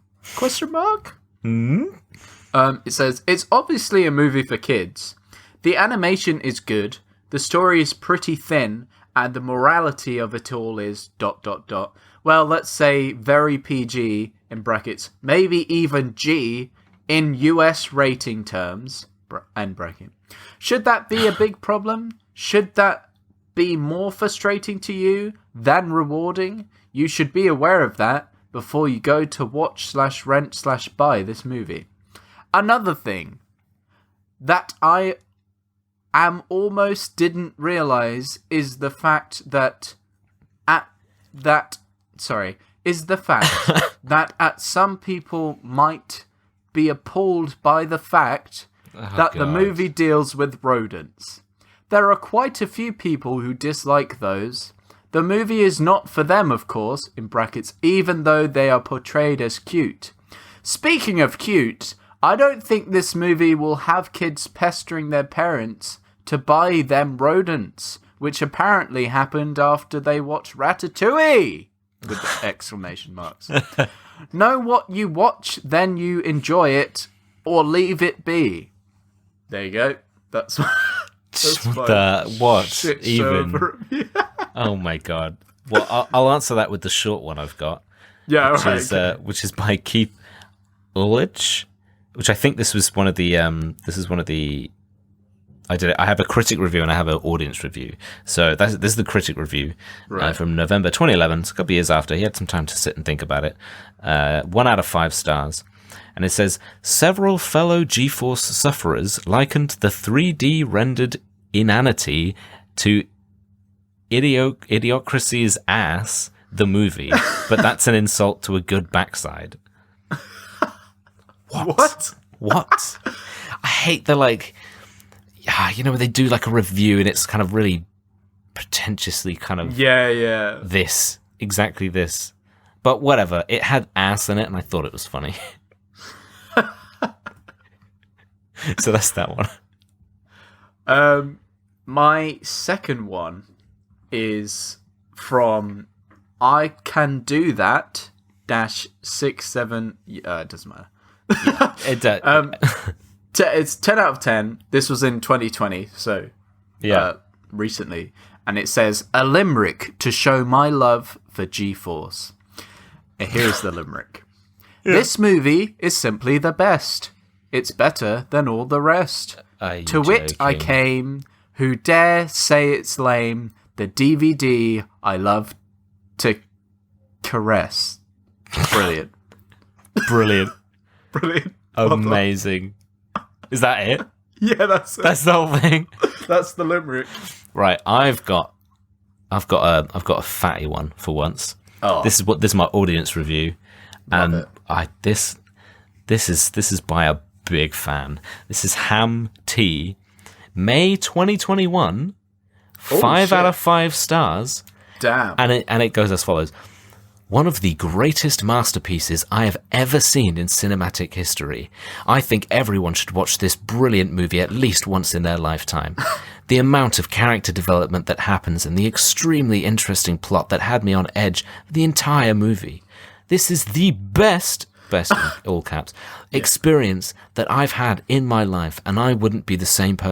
It says, it's obviously a movie for kids. The animation is good. The story is pretty thin. And the morality of it all is ... Well, let's say very PG, in brackets, maybe even G, in US rating terms, end bracket. Should that be a big problem? Should that be more frustrating to you than rewarding? You should be aware of that before you go to watch/rent/buy this movie. Another thing that I almost didn't realize is the fact that that some people might be appalled by the fact that the movie deals with rodents. There are quite a few people who dislike those. The movie is not for them, of course, in brackets, even though they are portrayed as cute. Speaking of cute, I don't think this movie will have kids pestering their parents to buy them rodents, which apparently happened after they watched Ratatouille! With exclamation marks. Know what you watch, then you enjoy it, or leave it be. There you go. That's what shit even? show. Oh my god. Well, I'll answer that with the short one I've got. Yeah, which right. is which is by Keith Ulrich, which I think this was one of the. I have a critic review and I have an audience review. So this is the critic review from November 2011. It's a couple of years after. He had some time to sit and think about it. 1 out of 5 stars. And it says, several fellow G-Force sufferers likened the 3D rendered inanity to Idiocracy's ass, the movie, but that's an insult to a good backside. What? I hate the when they do like a review and it's kind of really pretentiously kind of exactly this. But whatever, it had ass in it and I thought it was funny. So that's that one. My second one is from I Can Do That -67. It doesn't matter. It's 10 out of 10. This was in 2020, so recently. and it says, "A limerick to show my love for G-Force." Here's the limerick. Yeah. "This movie is simply the best. It's better than all the rest. To wit I came, who dare say it's lame, the DVD I love to caress." Brilliant. Brilliant. Brilliant. Amazing. Is that it? Yeah, that's it. That's the whole thing. That's the limerick. Right, I've got a fatty one for once. Oh. This is my audience review, Love and this is by a big fan. This is Ham T, May 2021. 5 out of 5 stars. Damn. And it goes as follows. "One of the greatest masterpieces I have ever seen in cinematic history. I think everyone should watch this brilliant movie at least once in their lifetime. The amount of character development that happens and the extremely interesting plot that had me on edge the entire movie. This is the best in all caps, experience that I've had in my life, and I wouldn't be the same person